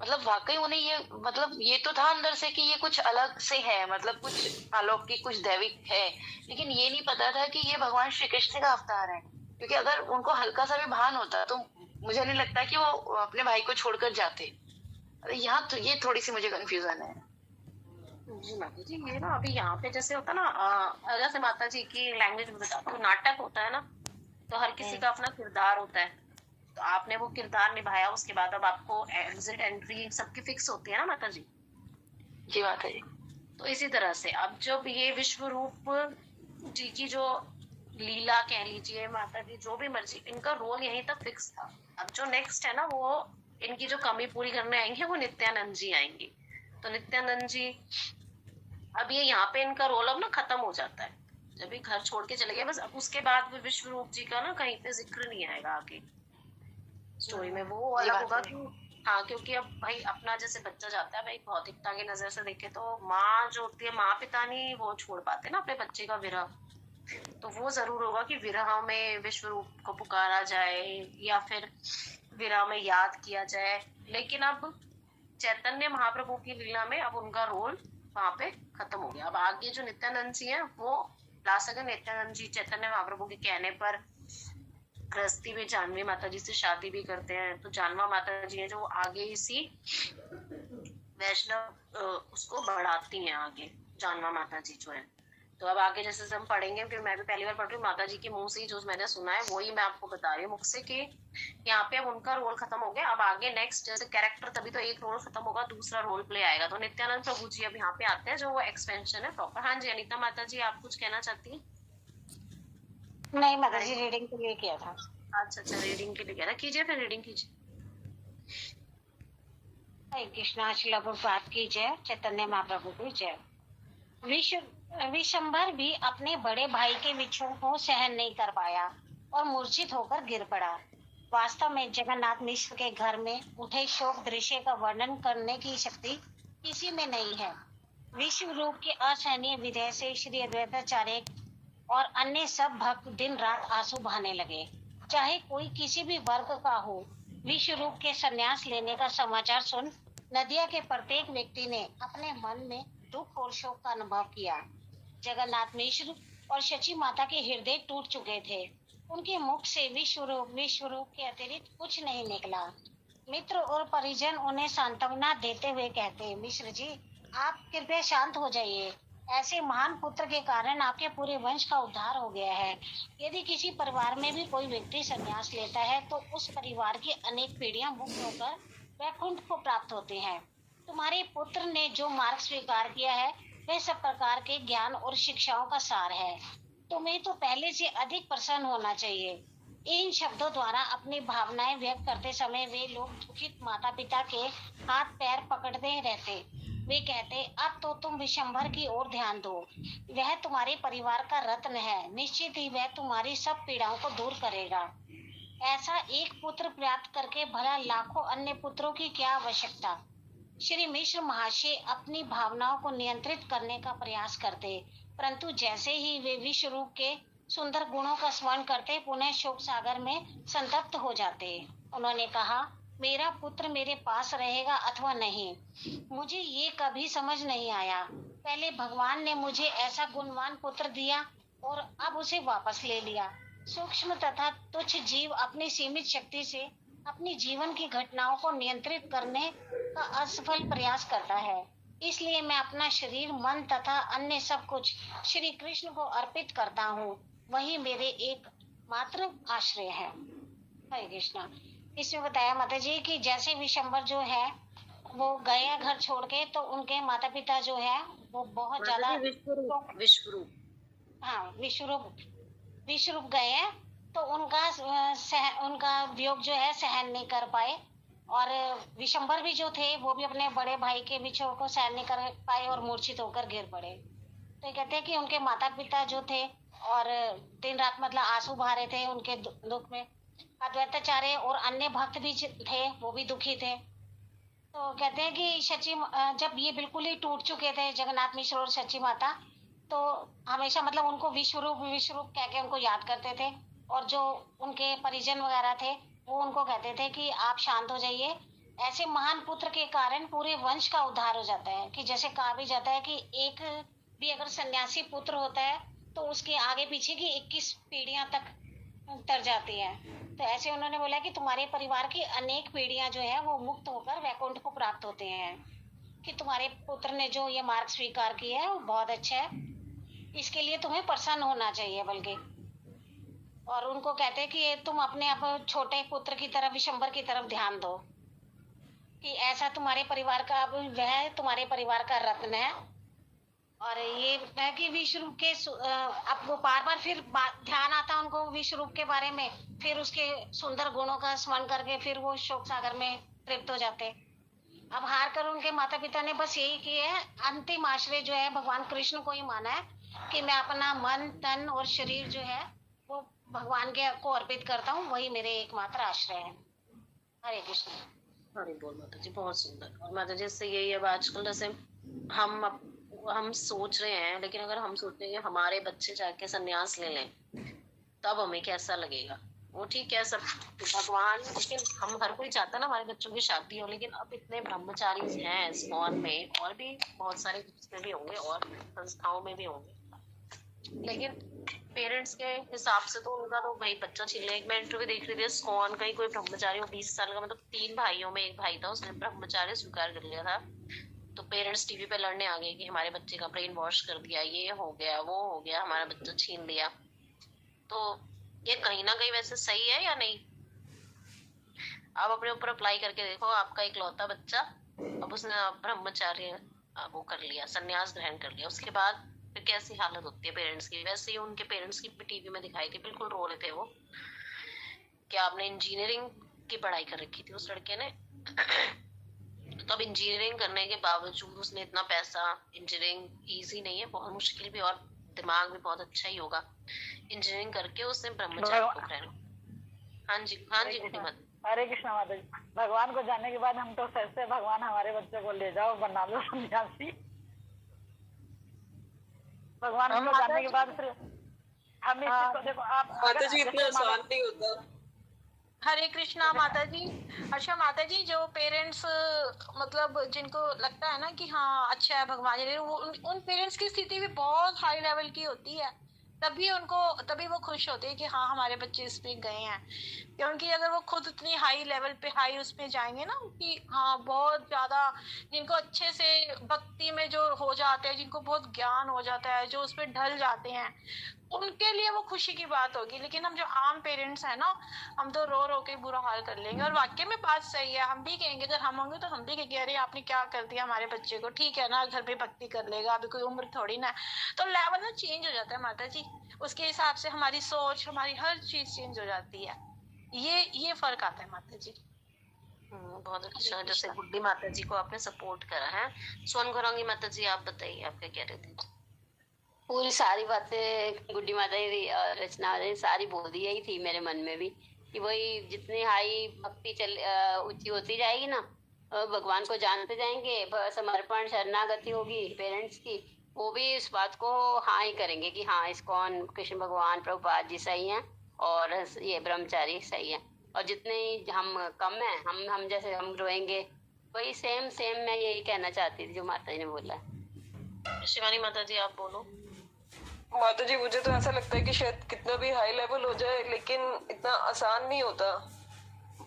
मतलब वाकई उन्हें ये मतलब ये तो था अंदर से कि ये कुछ अलग से है, मतलब कुछ अलौकिक, कुछ दैविक है, लेकिन ये नहीं पता था कि ये भगवान श्री कृष्ण का अवतार है। क्योंकि अगर उनको हल्का सा भी भान होता तो मुझे नहीं लगता कि वो अपने भाई को छोड़कर जाते। यहाँ तो ये थोड़ी सी मुझे कंफ्यूजन है। जी माता जी, ये ना अभी यहाँ पे जैसे होता ना, जैसे माता जी की लैंग्वेज में बताती हूँ, नाटक होता है ना, तो हर किसी का अपना किरदार होता है। तो आपने वो किरदार निभाया, उसके बाद अब आपको एग्जिट एंट्री सबकी फिक्स होती है ना माता जी? जी माता जी। तो इसी तरह से अब जब ये विश्व रूप जी की जो लीला कह लीजिए माता जी, जो भी मर्जी, इनका रोल यहीं तक फिक्स था। अब जो नेक्स्ट है ना, वो इनकी जो कमी पूरी करने आएंगे वो नित्यानंद जी आएंगे। तो नित्यानंद जी अब ये यहाँ पे इनका रोल अब ना खत्म हो जाता है जब ये घर छोड़ के चले गए। बस अब उसके बाद विश्व रूप जी का ना कहीं पे जिक्र नहीं आएगा आगे स्टोरी में। वो अलग होगा कि हाँ, क्योंकि अब भाई अपना जैसे बच्चा जाता है भाई, भौतिकता की नजर से देखे तो माँ जो होती है, माँ पिता नहीं वो छोड़ पाते ना अपने बच्चे का विरह। तो वो जरूर होगा कि विरह में विश्व रूप को पुकारा जाए या फिर विरह में याद किया जाए। लेकिन अब चैतन्य महाप्रभु की लीला में अब उनका रोल वहां पे खत्म हो गया। अब आगे जो नित्यानंद जी है वो ला सके। नित्यानंद जी चैतन्य महाप्रभु के कहने पर गृहस्थी में जानवी माता जी से शादी भी करते हैं। तो जानवा माता जी है जो आगे इसी वैष्णव उसको बढ़ाती हैं आगे, जानवा माता जी जो है। तो अब आगे जैसे हम पढ़ेंगे, फिर मैं भी पहली बार पढ़ रही हूँ माता जी के मुंह से ही जो मैंने सुना है वही मैं आपको बता रही हूँ मुख से, कि यहाँ पे अब उनका रोल खत्म हो गया। अब आगे नेक्स्ट जैसे कैरेक्टर, तभी तो एक रोल खत्म होगा दूसरा रोल प्ले आएगा। तो नित्यानंद प्रभु जी अब यहाँ पे आते हैं जो वो एक्सपेंशन है प्रॉपर। हाँ जी अनीता माता जी, आप कुछ कहना चाहती है? नहीं माता जी, रीडिंग के लिए किया था। अच्छा, रीडिंग के लिए कह रहा, कीजिए फिर रीडिंग कीजिए। हरे कृष्णा, श्रील प्रभुपाद की जय, चैतन्य महाप्रभु की जय। विशंबर भी अपने बड़े भाई के विछोड़ को सहन नहीं कर पाया और मूर्छित होकर गिर पड़ा। वास्तव में जगन्नाथ मिश्र के घर में उठे शोक दृश्य का वर्णन करने की शक्ति किसी में नहीं है। विश्व रूप के असहनीय विधेय से श्री अद्वैताचार्य और अन्य सब भक्त दिन रात आंसू बहाने लगे। चाहे कोई किसी भी वर्ग का हो, विश्व रूप के संन्यास लेने का समाचार सुन नदिया के प्रत्येक व्यक्ति ने अपने मन में दुख और शोक का अनुभव किया। जगन्नाथ मिश्र और शची माता के हृदय टूट चुके थे। उनके मुख से विश्व रूप के अतिरिक्त कुछ नहीं निकला। मित्र और परिजन उन्हें सांत्वना देते हुए कहते, मिश्र जी, आप कृपया शांत हो जाइए। ऐसे महान पुत्र के कारण आपके पूरे वंश का उद्धार हो गया है। यदि किसी परिवार में भी कोई व्यक्ति संन्यास लेता है तो उस परिवार की अनेक पीढ़ियां मुक्त होकर वैकुंठ को प्राप्त होती हैं। तुम्हारे पुत्र ने जो मार्ग स्वीकार किया है वह सब प्रकार के ज्ञान और शिक्षाओं का सार है। तुम्हें तो पहले से अधिक प्रसन्न होना चाहिए। इन शब्दों द्वारा अपनी भावनाएं व्यक्त करते समय वे लोग दुखित माता पिता के हाथ पैर पकड़ते रहते। वे कहते, अब तो तुम विशंभर की ओर ध्यान दो। वह तुम्हारे परिवार का रत्न है। निश्चित ही वह तुम्हारी सब पीड़ाओं को दूर करेगा। ऐसा एक पुत्र प्राप्त करके भला लाखों अन्य पुत्रों की क्या आवश्यकता। श्री मिश्र महाशय अपनी भावनाओं को नियंत्रित करने का प्रयास करते, परंतु जैसे ही वे विश्व रूप के सुंदर गुणों का स्मरण करते पुनः शोक सागर में संतप्त हो जाते। उन्होंने कहा, मेरा पुत्र मेरे पास रहेगा अथवा नहीं, मुझे ये कभी समझ नहीं आया। पहले भगवान ने मुझे ऐसा गुणवान पुत्र दिया और अब उसे वापस ले लिया। सूक्ष्म तथा तुच्छ जीव अपनी सीमित शक्ति से अपनी जीवन की घटनाओं को नियंत्रित करने का असफल प्रयास करता है। इसलिए मैं अपना शरीर, मन तथा अन्य सब कुछ श्री कृष्ण को अर्पित करता हूँ। वही मेरे एक मात्र आश्रय है। हरे कृष्णा। इसमें बताया माता जी कि जैसे विशंबर जो है वो गए घर छोड़ के, तो उनके माता पिता जो है वो बहुत ज्यादा विश्वरूप गए हैं, तो उनका वियोग जो है सहन नहीं कर पाए। और विशंबर भी जो थे वो भी अपने बड़े भाई के विछोड़ को सहन नहीं कर पाए और मूर्छित होकर गिर पड़े। तो ये कहते हैं कि उनके माता पिता जो थे और दिन रात मतलब आंसू बहा रहे थे उनके दुख में। अद्वैताचार्य और अन्य भक्त भी थे, वो भी दुखी थे। तो कहते हैं कि जब ये बिल्कुल ही टूट चुके थे जगन्नाथ मिश्र और शची माता, तो हमेशा मतलब उनको विश्वरूप कह के उनको याद करते थे। और जो उनके परिजन वगैरह थे वो उनको कहते थे कि आप शांत हो जाइए। ऐसे महान पुत्र के कारण पूरे वंश का उद्धार हो जाता है। कि जैसे कहा भी जाता है कि एक भी अगर सन्यासी पुत्र होता है तो उसके आगे पीछे की 21 पीढ़ियां तक तर जाती है। तो ऐसे उन्होंने बोला कि तुम्हारे परिवार की अनेक पीढ़ियां जो है वो मुक्त होकर वैकुंठ को प्राप्त होते हैं। कि तुम्हारे पुत्र ने जो ये मार्ग स्वीकार किया है वो बहुत अच्छा है, इसके लिए तुम्हें प्रसन्न होना चाहिए बल्कि। और उनको कहते हैं कि तुम अपने आप छोटे पुत्र की तरफ, विशंबर की तरफ ध्यान दो कि ऐसा तुम्हारे परिवार का, अब वह तुम्हारे परिवार का रत्न है। और ये है कि विश्वरूप के अब वो बार बार फिर ध्यान आता उनको विश्वरूप के बारे में, फिर उसके सुंदर गुणों का स्मरण करके फिर वो शोक सागर में तृप्त हो जाते। अब हार कर उनके माता पिता ने बस यही किया है, अंतिम आश्रय जो है भगवान कृष्ण को ही माना है कि मैं अपना मन, तन और शरीर जो है वो भगवान के को अर्पित करता हूँ, वही मेरे एकमात्र आश्रय है। हरे कृष्ण। हरे बोल माता जी, बहुत सुंदर। और माता जी से यही अब आजकल जैसे हम सोच रहे हैं, लेकिन अगर हम सोचते हैं कि हमारे बच्चे जाके संन्यास ले लें तब हमें कैसा लगेगा। वो ठीक है सब भगवान, लेकिन हम हर कोई चाहता है ना हमारे बच्चों की शादी हो। लेकिन अब इतने ब्रह्मचारी हैं इस्कॉन में, और भी बहुत सारे उसमें भी होंगे और संस्थाओं में भी होंगे, लेकिन पेरेंट्स के हिसाब से तो उनका तो भाई बच्चा छीन ले। मैं इंटरव्यू देख रही थी इस्कॉन का ही, कोई ब्रह्मचारी हो 20 साल का, मतलब 3 भाइयों में एक भाई था, उसने ब्रह्मचार्य स्वीकार कर लिया था। तो पेरेंट्स टीवी पे लड़ने आ गए कि हमारे बच्चे का ब्रेन वॉश कर दिया, ये हो गया वो हो गया, हमारा बच्चा छीन लिया। तो ये कहीं ना कहीं वैसे सही है या नहीं? आप अपने ऊपर अप्लाई करके देखो, आपका इकलौता बच्चा, अब उसने ब्रह्मचार्य वो कर लिया, संन्यास ग्रहण कर लिया, उसके बाद फिर कैसी हालत होती है पेरेंट्स की। वैसे ही उनके पेरेंट्स की टीवी में दिखाई थी, बिल्कुल रो रहे थे वो कि आपने इंजीनियरिंग की पढ़ाई कर रखी थी उस लड़के ने। तो अब इंजीनियरिंग करने के बावजूद उसने इतना पैसा, इंजीनियरिंग इजी नहीं है, बहुत मुश्किल भी, और दिमाग भी बहुत अच्छा ही होगा। इंजीनियरिंग करके उसने ब्रह्मचार्य को ग्रहण। हाँ जी गुड्डी मत। हरे कृष्णा माता जी। भगवान को जानने के बाद हम तो सोचते भगवान हमारे बच्चे को ले जाओ, बना लो सन्यासी। भगवान को जानने के बाद फिर हम इस चीज को देखो, आप माता जी इतना आसान नहीं होता। हरे कृष्णा माता जी। अच्छा माता जी, जो पेरेंट्स मतलब जिनको लगता है ना कि हाँ अच्छा है भगवान जी, वो उन पेरेंट्स की स्थिति भी बहुत हाई लेवल की होती है, तभी वो खुश होते हैं कि हाँ हमारे बच्चे इसमें गए हैं। क्योंकि अगर वो खुद इतनी हाई लेवल पे हाई उसमें जाएंगे ना कि हाँ बहुत ज्यादा, जिनको अच्छे से भक्ति में जो हो जाते हैं, जिनको बहुत ज्ञान हो जाता है, जो उसमें ढल जाते हैं, उनके लिए वो खुशी की बात होगी। लेकिन हम जो आम पेरेंट्स हैं ना, हम तो रो रो के बुरा हाल कर लेंगे। और वाकई में बात सही है, हम भी कहेंगे, अगर हम होंगे तो हम भी कहेंगे अरे आपने क्या कर दिया हमारे बच्चे को। ठीक है ना, घर पे भक्ति कर लेगा, अभी कोई उम्र थोड़ी ना है, तो लेवल ना चेंज हो जाता है माता जी, उसके हिसाब से हमारी सोच, हमारी हर चीज चेंज हो जाती है। ये फर्क आता है माता जी। बहुत अच्छा। जैसे गुड्डी माता जी को आपने सपोर्ट करा है। सोन घोरांगी माता जी, आप बताइए, आप क्या कह रहे थे? पूरी सारी बातें गुड्डी माता जी और रचना ने सारी बोल दी ही थी मेरे मन में भी, कि वही जितनी हाई भक्ति ऊंची होती जाएगी ना, भगवान को जानते जाएंगे, समर्पण शरणागति होगी पेरेंट्स की, वो भी इस बात को हाँ ही करेंगे कि हाँ इस्कॉन कृष्ण भगवान प्रभुपाद जी सही हैं और ये ब्रह्मचारी सही है। और जितने हम कम हैं, हम जैसे हम रोएंगे, वही सेम मैं यही कहना चाहती थी जो माता जी ने बोला। शिवानी माता जी, आप बोलो। माता जी, मुझे तो ऐसा लगता है कि शायद कितना भी हाई लेवल हो जाए, लेकिन इतना आसान नहीं होता।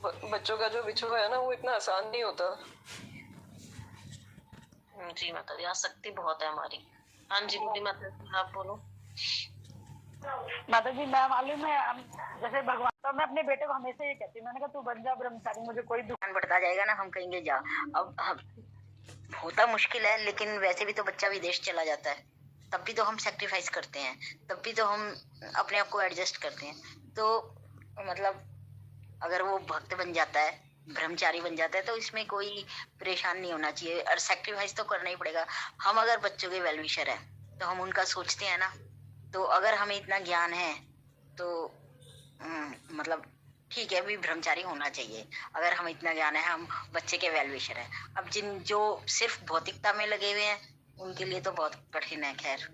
बच्चों का जो बिछुआ है ना, वो इतना आसान नहीं होता। जी माता जी, आसक्ति बहुत है हमारी। हाँ जी गुड्डी माता जी, आप बोलो। माता जी, मैं मालूम है जैसे भगवान, तो मैं अपने बेटे को हमेशा ये कहती हूँ, मैंने कहा तू बन जा ब्रह्मचारी, मुझे कोई दुकान बढ़ता जाएगा ना, हम कहेंगे जा। अब होता मुश्किल है, लेकिन वैसे भी तो बच्चा विदेश चला जाता है, तब भी तो हम सेक्रीफाइस करते हैं, तब भी तो हम अपने आप को एडजस्ट करते हैं। तो मतलब अगर वो भक्त बन जाता है, ब्रह्मचारी बन जाता है, तो इसमें कोई परेशान नहीं होना चाहिए, और सेक्रीफाइस तो करना ही पड़ेगा। हम अगर बच्चों के वेलविशर है तो हम उनका सोचते हैं ना, तो अगर हमें इतना ज्ञान है तो मतलब ठीक है, भी ब्रह्मचारी होना चाहिए। अगर हम इतना ज्ञान है, हम बच्चे के वेलविशर है। अब जो सिर्फ भौतिकता में लगे हुए हैं, उनके लिए तो बहुत कठिन है। खैर,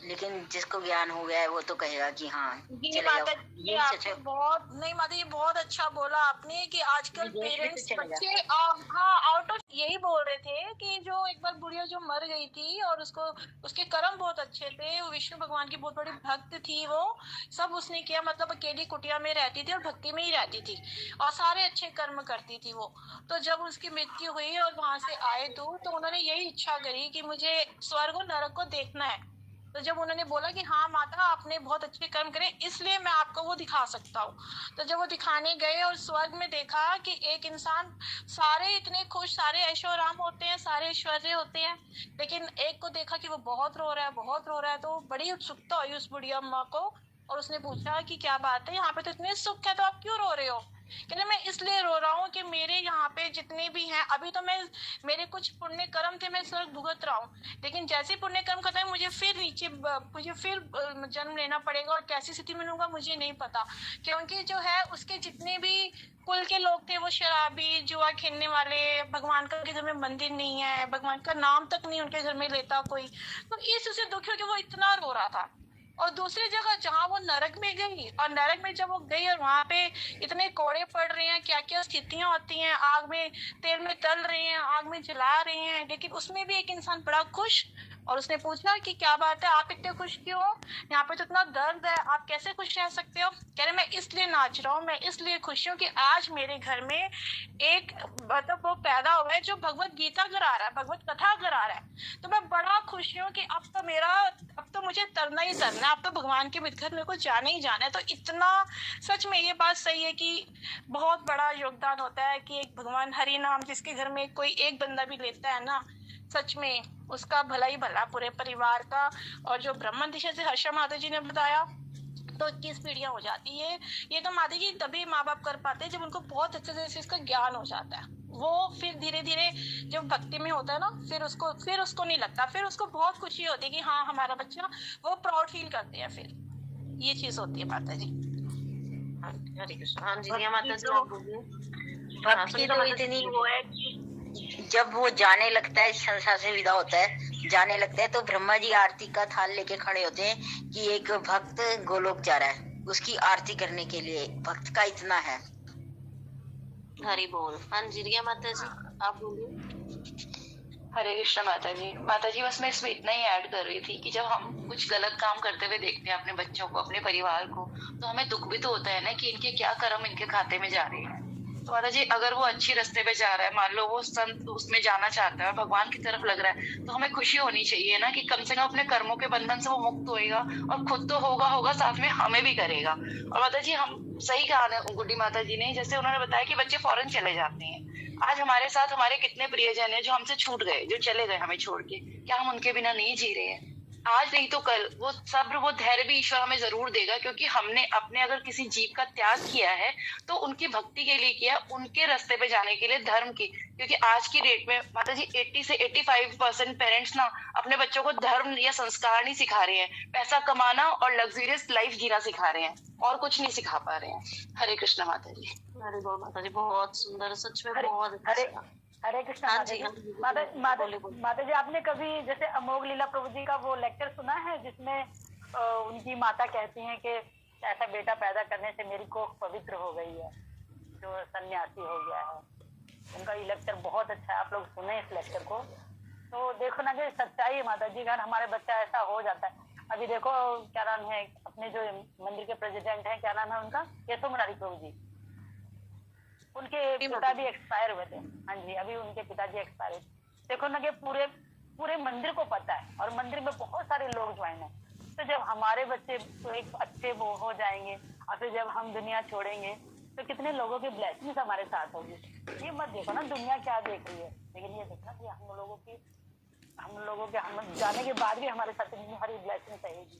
लेकिन जिसको ज्ञान हो गया है वो तो कहेगा कि हाँ माता जी, आपने बहुत नहीं माता जी, बहुत अच्छा बोला आपने कि आजकल पेरेंट्स बच्चे हाँ आउट ऑफ यही बोल रहे थे कि जो एक बार बुढ़िया जो मर गई थी और उसके कर्म बहुत अच्छे थे, वो विष्णु भगवान की बहुत बड़ी भक्त थी, वो सब उसने किया, मतलब अकेली कुटिया में रहती थी और भक्ति में ही रहती थी और सारे अच्छे कर्म करती थी वो। तो जब उसकी मृत्यु हुई और वहां से आए तो उन्होंने यही इच्छा करी कि मुझे स्वर्ग और नरक को देखना है। तो जब उन्होंने बोला कि हाँ माता आपने बहुत अच्छे कर्म करे, इसलिए मैं आपको वो दिखा सकता हूँ, तो जब वो दिखाने गए और स्वर्ग में देखा कि एक इंसान, सारे इतने खुश, सारे ऐशो आराम होते हैं, सारे ऐश्वर्य होते हैं, लेकिन एक को देखा कि वो बहुत रो रहा है। तो बड़ी उत्सुकता हुई उस बुढ़िया अम्मा को और उसने पूछा कि क्या बात है, यहाँ पे तो इतने सुख है, तो आप क्यों रो रहे हो? कहते मैं इसलिए रो रहा हूँ कि मेरे यहाँ पे जितने भी हैं, अभी तो मेरे कुछ पुण्य कर्म थे, मैं स्वर्ग भुगत रहा हूँ, लेकिन जैसे पुण्य कर्म खत्म है मुझे फिर जन्म लेना पड़ेगा और कैसी स्थिति में लूंगा मुझे नहीं पता, क्योंकि जो है उसके जितने भी कुल के लोग थे वो शराबी, जुआ खेलने वाले, भगवान का उनके घर में मंदिर नहीं है, भगवान का नाम तक नहीं उनके घर में लेता कोई। तो इस उसे दुखी होकर वो इतना रो रहा था। और दूसरी जगह जहाँ वो नरक में गई, और नरक में जब वो गई और वहां पे इतने कोड़े पड़ रहे हैं, क्या क्या स्थितियां होती हैं, आग में तेल में तल रहे हैं, आग में जला रहे हैं, लेकिन उसमें भी एक इंसान बड़ा खुश। और उसने पूछा कि क्या बात है, आप इतने खुश क्यों हो, यहाँ पे तो इतना दर्द है, आप कैसे खुश रह सकते हो? कह रहे मैं इसलिए नाच रहा हूँ, मैं इसलिए खुश हूँ कि आज मेरे घर में एक मतलब वो पैदा हुआ है जो भगवत गीता करा रहा है, भगवत कथा करा रहा है। तो मैं बड़ा खुश हूँ कि अब तो मुझे तरना ही तरना, अब तो भगवान के घर मेरे को जाना ही जाना है। तो इतना सच में ये बात सही है कि बहुत बड़ा योगदान होता है कि एक भगवान हरि नाम जिसके घर में कोई एक बंदा भी लेता है ना, सच में उसका भला ही भला पूरे परिवार का। और जो ब्राह्मण दिशा से हर्षा माता जी ने बताया, तो 21 पीढ़ियां हो जाती है। ये तो माता जी तभी माँ बाप कर पाते हैं जब उनको बहुत अच्छे से इसका ज्ञान हो जाता है। वो फिर धीरे धीरे जब भक्ति में होता है ना, फिर उसको नहीं लगता, फिर उसको बहुत खुशी होती है कि हाँ हमारा बच्चा, वो प्राउड फील करते हैं। फिर ये चीज होती है माता जी। हरे कृष्ण। हाँ जी माता जी, भक्ति तो इतनी वो है कि जब वो जाने लगता है, संसार से विदा होता है, जाने लगता है, तो ब्रह्मा जी आरती का थाल लेके खड़े होते हैं कि एक भक्त गोलोक जा रहा है, उसकी आरती करने के लिए। भक्त का इतना है, हरि बोल। हाँ जी रिया माता जी आप बोलिए। हरे कृष्ण माता जी बस मैं इसमें इतना ही ऐड कर रही थी कि जब हम कुछ गलत काम करते हुए देखते हैं अपने बच्चों को, अपने परिवार को, तो हमें दुख भी तो होता है ना कि इनके क्या कर्म इनके खाते में जा रहे हैं। तो माता जी अगर वो अच्छी रास्ते पे जा रहा है, मान लो वो संत उसमें जाना चाहता है और भगवान की तरफ लग रहा है, तो हमें खुशी होनी चाहिए ना कि कम से कम अपने कर्मों के बंधन से वो मुक्त होएगा और खुद तो होगा साथ में हमें भी करेगा। और माता जी हम सही कहा ना गुड्डी माता जी ने, जैसे उन्होंने बताया कि बच्चे फॉरेन चले जाते हैं। आज हमारे साथ हमारे कितने प्रियजन है जो हमसे छूट गए, जो चले गए हमें छोड़ के, क्या हम उनके बिना नहीं जी रहे हैं? आज नहीं तो कल वो सब्र वो धैर्य भी ईश्वर हमें जरूर देगा, क्योंकि हमने अपने अगर किसी जीव का त्याग किया है तो उनकी भक्ति के लिए किया, उनके रास्ते पे जाने के लिए, धर्म की। क्योंकि आज की डेट में माता जी 80 से 85% पेरेंट्स ना अपने बच्चों को धर्म या संस्कार नहीं सिखा रहे हैं, पैसा कमाना और लग्जरियस लाइफ जीना सिखा रहे हैं, और कुछ नहीं सिखा पा रहे हैं। हरे कृष्ण माता जी। हरि बोल माता जी, बहुत सुंदर, सच में हरे बहुत हरे अच्छा। हरे कृष्ण हाँ माता जी, जी। हाँ जी, माता बोलिए, माता बोलिए। माता जी आपने कभी जैसे अमोघ लीला प्रभु जी का वो लेक्चर सुना है जिसमें उनकी माता कहती हैं कि ऐसा बेटा पैदा करने से मेरी कोख पवित्र हो गई है, जो सन्यासी हो गया है। उनका ये लेक्चर बहुत अच्छा है, आप लोग सुने इस लेक्चर को। तो देखो ना कि सच्चाई है माता जी, अगर हमारे बच्चा ऐसा हो जाता है। अभी देखो क्या नाम है अपने जो मंदिर के प्रेसिडेंट हैं, क्या नाम है उनका, यशो मुरारी प्रभु जी, उनके पिताजी एक्सपायर हुए थे। हाँ जी, अभी उनके पिताजी एक्सपायर हुए। देखो ना कि पूरे पूरे मंदिर को पता है और मंदिर में बहुत सारे लोग ज्वाइन है। तो जब हमारे बच्चे तो एक अच्छे वो हो जाएंगे और फिर जब हम दुनिया छोड़ेंगे तो कितने लोगों की ब्लेसिंग्स हमारे साथ होगी। ये मत देखो ना दुनिया क्या देख रही है, लेकिन ये देखना कि हम लोगों के हम जाने के बाद भी हमारे साथ इतनी सारी ब्लेसिंग रहेगी,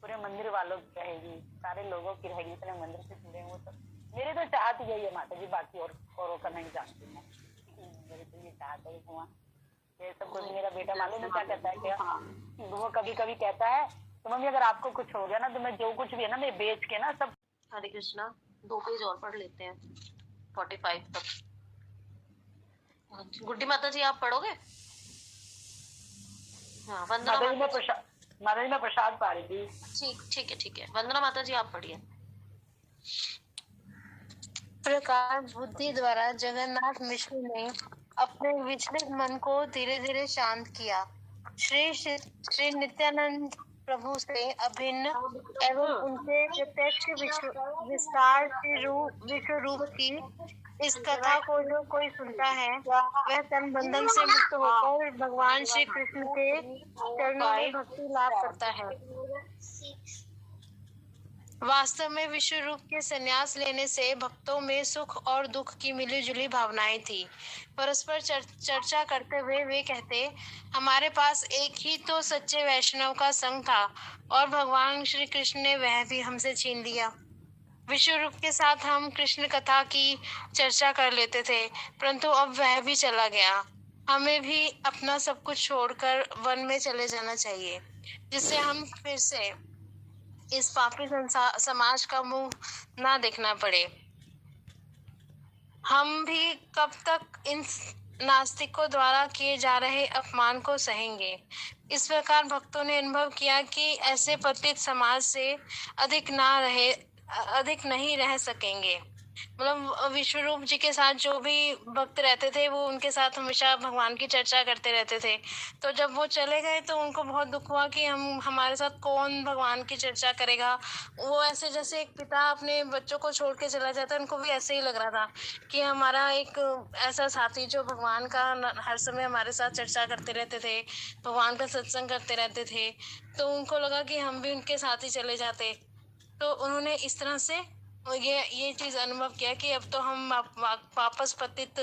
पूरे मंदिर वालों की रहेगी, सारे लोगों की रहेगी, इतने मंदिर से जुड़े हुए। तो मेरी तो चाहत यही है माता जी, बाकी औरों का नहीं जानती मैं, मेरी तो ये चाहत है कि ये सब कुछ। मेरा बेटा मालूम है क्या कहता है, क्या वो कभी कभी कहता है तो मम्मी अगर आपको कुछ हो गया ना तो मैं जो कुछ भी है ना मैं बेच के ना सब। हरे कृष्णा, 2 पेज और पढ़ लेते हैं 45 तक। गुड्डी माता जी आप पढ़ोगे? हाँ वंदना माता जी माता मैं प्रसाद पा रही थी। ठीक है वंदना माता जी आप पढ़िए। प्रकार बुद्धि द्वारा जगन्नाथ मिश्र ने अपने विचलित मन को धीरे धीरे शांत किया। श्री नित्यानंद प्रभु से अभिन्न एवं उनके प्रत्यक्ष विस्तार से विश्व रूप की इस कथा को जो कोई सुनता है वह तन बंधन से मुक्त होकर भगवान श्री कृष्ण के चरणों में भक्ति लाभ करता है। वास्तव में विश्व रूप के संन्यास लेने से भक्तों में सुख और दुख की मिलीजुली भावनाएं थी। परस्पर चर्चा करते हुए वे कहते, हमारे पास एक ही तो सच्चे वैष्णव का संग था और भगवान श्री कृष्ण ने वह भी हमसे छीन लिया। विश्व रूप के साथ हम कृष्ण कथा की चर्चा कर लेते थे, परंतु अब वह भी चला गया। हमें भी अपना सब कुछ छोड़कर वन में चले जाना चाहिए, जिससे हम फिर से इस पापी समाज का मुंह ना देखना पड़े। हम भी कब तक इन नास्तिकों द्वारा किए जा रहे अपमान को सहेंगे। इस प्रकार भक्तों ने अनुभव किया कि ऐसे पतित समाज से अधिक नहीं रह सकेंगे। मतलब विश्वरूप जी के साथ जो भी भक्त रहते थे वो उनके साथ हमेशा भगवान की चर्चा करते रहते थे। तो जब वो चले गए तो उनको बहुत दुख हुआ कि हमारे साथ कौन भगवान की चर्चा करेगा। वो ऐसे जैसे एक पिता अपने बच्चों को छोड़ के चला जाता है, उनको भी ऐसे ही लग रहा था कि हमारा एक ऐसा साथी जो भगवान का हर समय हमारे साथ चर्चा करते रहते थे, भगवान का सत्संग करते रहते थे, तो उनको लगा कि हम भी उनके साथ ही चले जाते। तो उन्होंने इस तरह से ये चीज अनुभव किया कि अब तो हम वापस पतित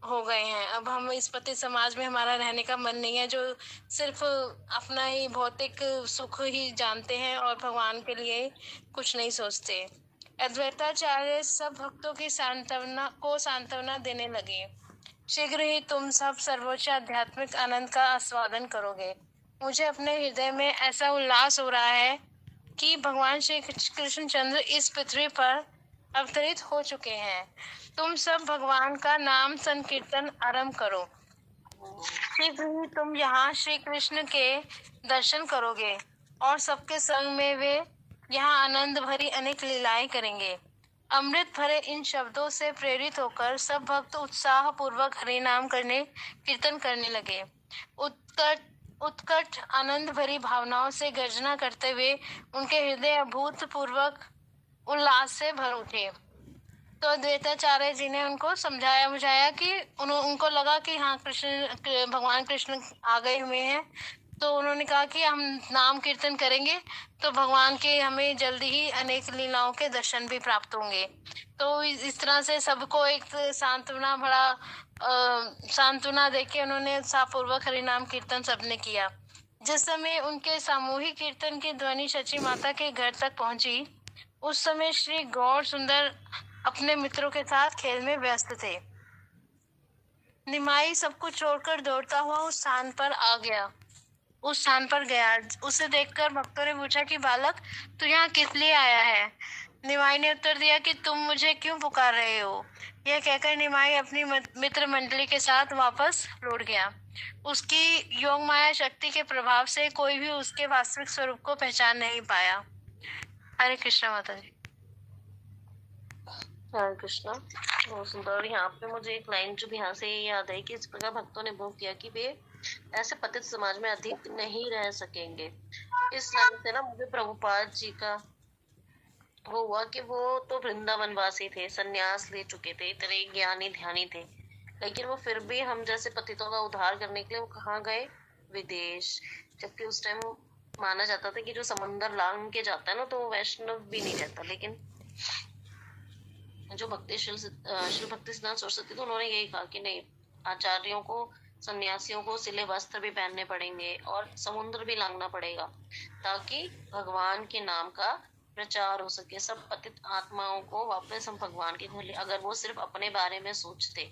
हो गए हैं। अब हम इस पतित समाज में हमारा रहने का मन नहीं है, जो सिर्फ अपना ही भौतिक सुख ही जानते हैं और भगवान के लिए कुछ नहीं सोचते। अद्वैताचार्य सब भक्तों की सांत्वना देने लगे। शीघ्र ही तुम सब सर्वोच्च आध्यात्मिक आनंद का आस्वादन करोगे। मुझे अपने हृदय में ऐसा उल्लास हो रहा है कि भगवान श्री कृष्णचंद्र इस पृथ्वी पर अवतरित हो चुके हैं। तुम सब भगवान का नाम संकीर्तन आरंभ करो। शीघ्र ही तुम यहाँ श्री कृष्ण के दर्शन करोगे और सबके संग में वे यहाँ आनंद भरी अनेक लीलाएं करेंगे। अमृत भरे इन शब्दों से प्रेरित होकर सब भक्त उत्साह पूर्वक हरि नाम करने कीर्तन करने लगे। उत्कट आनंद भरी भावनाओं से गर्जना करते हुए उनके हृदय अभूतपूर्वक उल्लास से भर उठे। तो अद्वैताचार्य जी ने उनको समझाया बुझाया कि उनको लगा कि हाँ भगवान कृष्ण आ गए हुए हैं, तो उन्होंने कहा कि हम नाम कीर्तन करेंगे तो भगवान के हमें जल्दी ही अनेक लीलाओं के दर्शन भी प्राप्त होंगे। तो इस तरह से सबको एक सांत्वना देके उन्होंने उत्साहपूर्वक हरि नाम कीर्तन सबने किया। जिस समय उनके सामूहिक कीर्तन की ध्वनि शची माता के घर तक पहुंची, उस समय श्री गौर सुंदर अपने मित्रों के साथ खेल में व्यस्त थे। निमाई सब कुछ छोड़कर दौड़ता हुआ उस स्थान पर गया। उसे देखकर भक्तों ने पूछा कि बालक, तू यहाँ किस लिए आया है? निमाई ने उत्तर दिया कि तुम मुझे क्यों पुकार रहे हो? यह कहकर निमाई अपनी मित्र मंडली के साथ वापस लौट गया। उसकी योग माया शक्ति के प्रभाव से कोई भी उसके वास्तविक स्वरूप को पहचान नहीं पाया। हरे कृष्णा माता जी। हरे कृष्णा। बहुत सुंदर। यहाँ पे मुझे एक लाइन जो भी यहाँ से याद आई कि इस प्रकार भक्तों ने भोग किया कि वे ऐसे पतित समाज में अधिक नहीं रह सकेंगे। इस लाइन से ना मुझे प्रभुपाद जी का वो हुआ कि वो तो वृंदावन वासी थे, सन्यास ले चुके थे, इतने ज्ञानी ध्यानी थे, लेकिन वो फिर भी हम जैसे पतितों का उद्धार करने के लिए वो कहाँ गए? विदेश। जबकि उस टाइम माना जाता था कि जो समंदर लांग के जाता है ना तो वैष्णव भी नहीं रहता। लेकिन जो श्री भक्ति सिद्धांत सरस्वती, तो उन्होंने यही कहा कि नहीं, आचार्यों को, सन्यासियों को सिले वस्त्र भी पहनने पड़ेंगे और समुद्र भी लांघना पड़ेगा ताकि भगवान के नाम का प्रचार हो सके। सब पतित आत्माओं को वापस हम भगवान के घर, अगर वो सिर्फ अपने बारे में सोचते,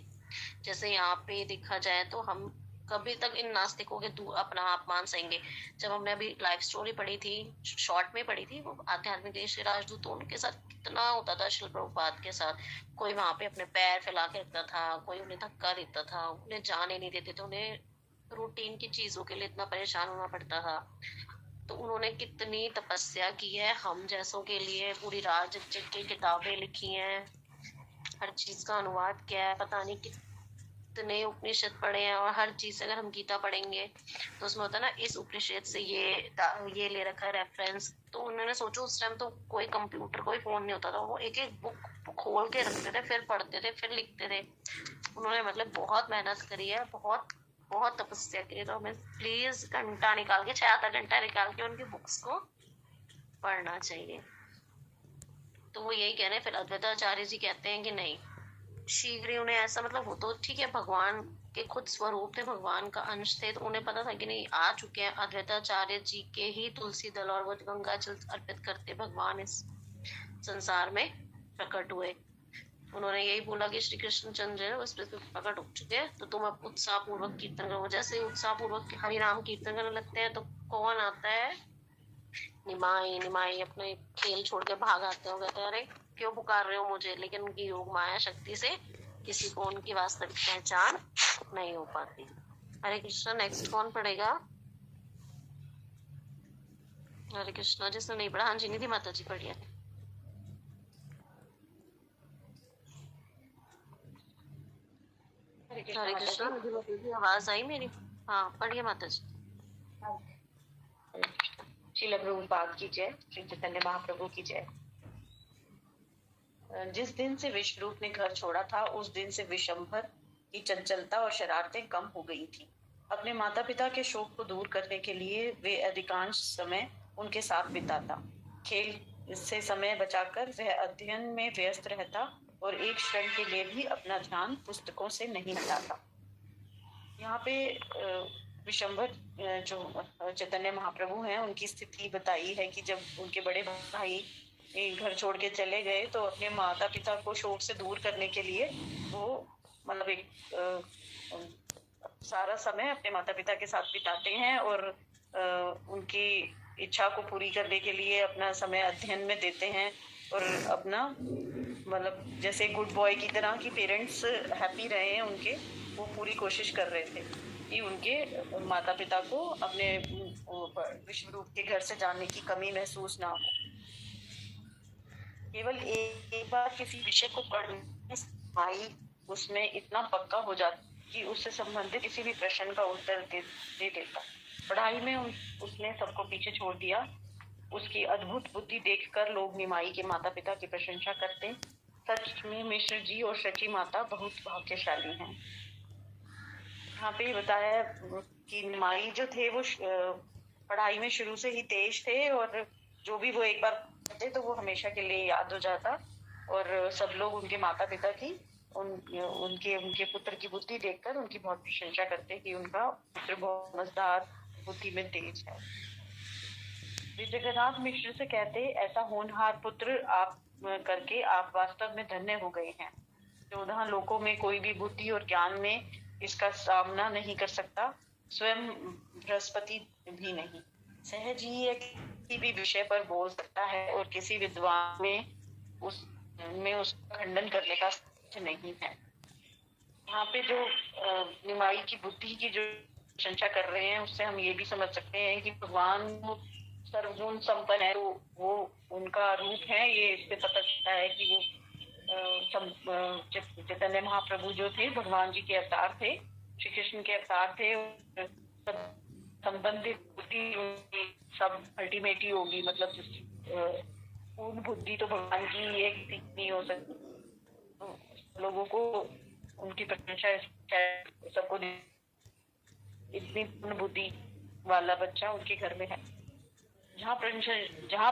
जैसे यहाँ पे देखा जाए तो हम कभी तक इन नास्तिकों के अपना अपमान सहेंगे। जब हमने अभी लाइफ स्टोरी पढ़ी थी, शॉर्ट में पढ़ी थी, वो आध्यात्मिक देश के राजदूत, तो उनके साथ कितना होता था शिल प्रभुपाद के साथ। कोई वहां पे अपने पैर फैला के रखता था, कोई उन्हें धक्का देता था, उन्हें जाने नहीं देते थे, उन्हें रूटीन की चीजों के लिए इतना परेशान होना पड़ता था। तो उन्होंने कितनी तपस्या की है हम जैसों के लिए, पूरी रात जग के किताबें लिखी हैं, हर चीज का अनुवाद किया है, पता नहीं कितने उपनिषद पढ़े हैं। और हर चीज अगर हम गीता पढ़ेंगे तो उसमें होता है ना, इस उपनिषद से ये ले रखा है रेफरेंस। तो उन्होंने सोचो उस टाइम तो कोई कंप्यूटर, कोई फोन नहीं होता था, वो एक एक बुक खोल के रखते थे, फिर पढ़ते थे, फिर लिखते थे। उन्होंने मतलब बहुत मेहनत करी है, बहुत बहुत तपस्या करी है। तो हमें प्लीज घंटा निकाल के, 6 घंटा निकाल के उनकी बुक्स को पढ़ना चाहिए। तो वो यही कह रहे हैं। फिर अद्वैताचार्य जी कहते हैं कि नहीं, शीघ्र ही उन्हें ऐसा, मतलब वो तो ठीक है, भगवान के खुद स्वरूप थे, भगवान का अंश थे, तो उन्हें पता था कि नहीं आ चुके हैं। अद्वैताचार्य जी के ही तुलसी दल और वो गंगा जल अर्पित करते भगवान इस संसार में प्रकट हुए। उन्होंने यही बोला कि श्री कृष्ण चंद्र है, उस पर प्रकट हो चुके हैं, तो तुम अब उत्साह पूर्वक कीर्तन करो। जैसे उत्साह पूर्वक हरि नाम कीर्तन करने लगते हैं तो कौन आता है? निमाई अपने खेल छोड़ के भाग आते हो, कहते हैं अरे क्यों पुकार रहे हो मुझे? लेकिन उनकी योग माया शक्ति से किसी को उनकी वास्तविक पहचान नहीं हो पाती। हरे कृष्णा। नेक्स्ट कौन पढ़ेगा? हरे कृष्णा। जिसने नहीं पढ़ा, हाँ जी निधि माता जी पढ़िए। हरे कृष्णा। निधि माता जी आवाज आई मेरी? हाँ पढ़िए माता जी। श्रील प्रभुपाद की जय, श्री चैतन्य महाप्रभु की जय। जिस दिन से विश्वरूप ने घर छोड़ा था उस दिन से विशंभर की चंचलता और शरारतें कम हो गई थी। अपने माता पिता के शोक को दूर करने के लिए वे अधिकांश समय उनके साथ बिताता। खेल से समय बचाकर वह अध्ययन में व्यस्त रहता और एक क्षण के लिए भी अपना ध्यान पुस्तकों से नहीं हटाता। यहाँ पे विशंभर जो चैतन्य महाप्रभु हैं, उनकी स्थिति बताई है कि जब उनके बड़े भाई घर छोड़ के चले गए तो अपने माता पिता को शोक से दूर करने के लिए वो मतलब एक सारा समय अपने माता पिता के साथ बिताते हैं और उनकी इच्छा को पूरी करने के लिए अपना समय अध्ययन में देते हैं और अपना मतलब जैसे गुड बॉय की तरह कि पेरेंट्स हैप्पी रहे हैं उनके, वो पूरी कोशिश कर रहे थे कि उनके माता पिता को अपने विश्वरूप के घर से जाने की कमी महसूस ना हो। केवल एक बार किसी विषय को पढ़ने से भाई उसमें इतना पक्का हो जाता कि उससे संबंधित किसी भी प्रश्न का उत्तर दे देता। पढ़ाई में उसने सबको पीछे छोड़ दिया। उसकी अद्भुत बुद्धि देखकर लोग निमाई के माता पिता की प्रशंसा करते। सच में मिश्र जी और शची माता बहुत भाग्यशाली हैं। यहाँ पे बताया है कि निमाई जो थे वो पढ़ाई में शुरू से ही तेज थे और जो भी वो एक बार पढ़ते तो वो हमेशा के लिए याद हो जाता। और सब लोग उनके माता पिता की उनके पुत्र की बुद्धि देखकर उनकी बहुत प्रशंसा करते कि उनका पुत्र बहुत समझदार, बुद्धि में तेज है। श्री जगन्नाथ मिश्र से कहते, ऐसा होनहार पुत्र आप करके आप वास्तव में धन्य हो गए हैं। 14 लोकों में कोई भी बुद्धि और ज्ञान में इसका सामना नहीं कर सकता, स्वयं बृहस्पति भी नहीं। सहज ही एक किसी भी विषय पर बोल सकता है और किसी विद्वान में उसका खंडन करने का सामर्थ्य नहीं है। यहाँ पे जो निमाई की बुद्धि की जो प्रशंसा कर रहे हैं उससे हम ये भी समझ सकते हैं कि भगवान सर्वगुण संपन्न है, वो उनका रूप है। ये इससे पता चलता है कि वो चैतन्य महाप्रभु जो थे भगवान जी के अवतार थे, श्री कृष्ण के अवतार थे। संबंधित बुद्धि सब अल्टीमेटली होगी, मतलब पूर्ण बुद्धि तो भगवान की एक नहीं हो सकती। तो लोगों को उनकी प्रशंसा सबको इतनी पूर्ण बुद्धि वाला बच्चा उनके घर में है। जहाँ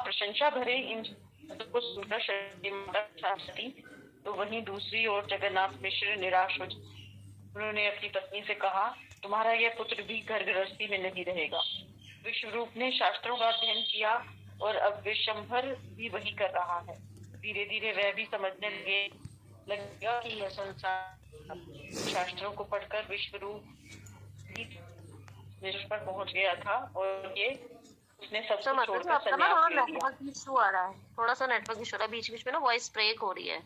प्रशंसा भरे इन को सुनकर सरस्वती, तो वहीं दूसरी ओर जगन्नाथ मिश्र निराश हो। उन्होंने अपनी पत्नी से कहा, तुम्हारा यह पुत्र भी घर गृहस्थी में नहीं रहेगा। विश्वरूप ने शास्त्रों का अध्ययन किया और अब विशंभर भी वही कर रहा है। धीरे धीरे वह भी समझने लगेगा कि यह संसार शास्त्रों को पढ़कर विश्वरूप निष्ठ पर पहुंच गया था और ये उसने सब छोड़कर संन्यास ले लिया। इशू आ रहा है, थोड़ा सा नेटवर्क इशू आ रहा है, बीच बीच में ना वॉइस ब्रेक हो रही है,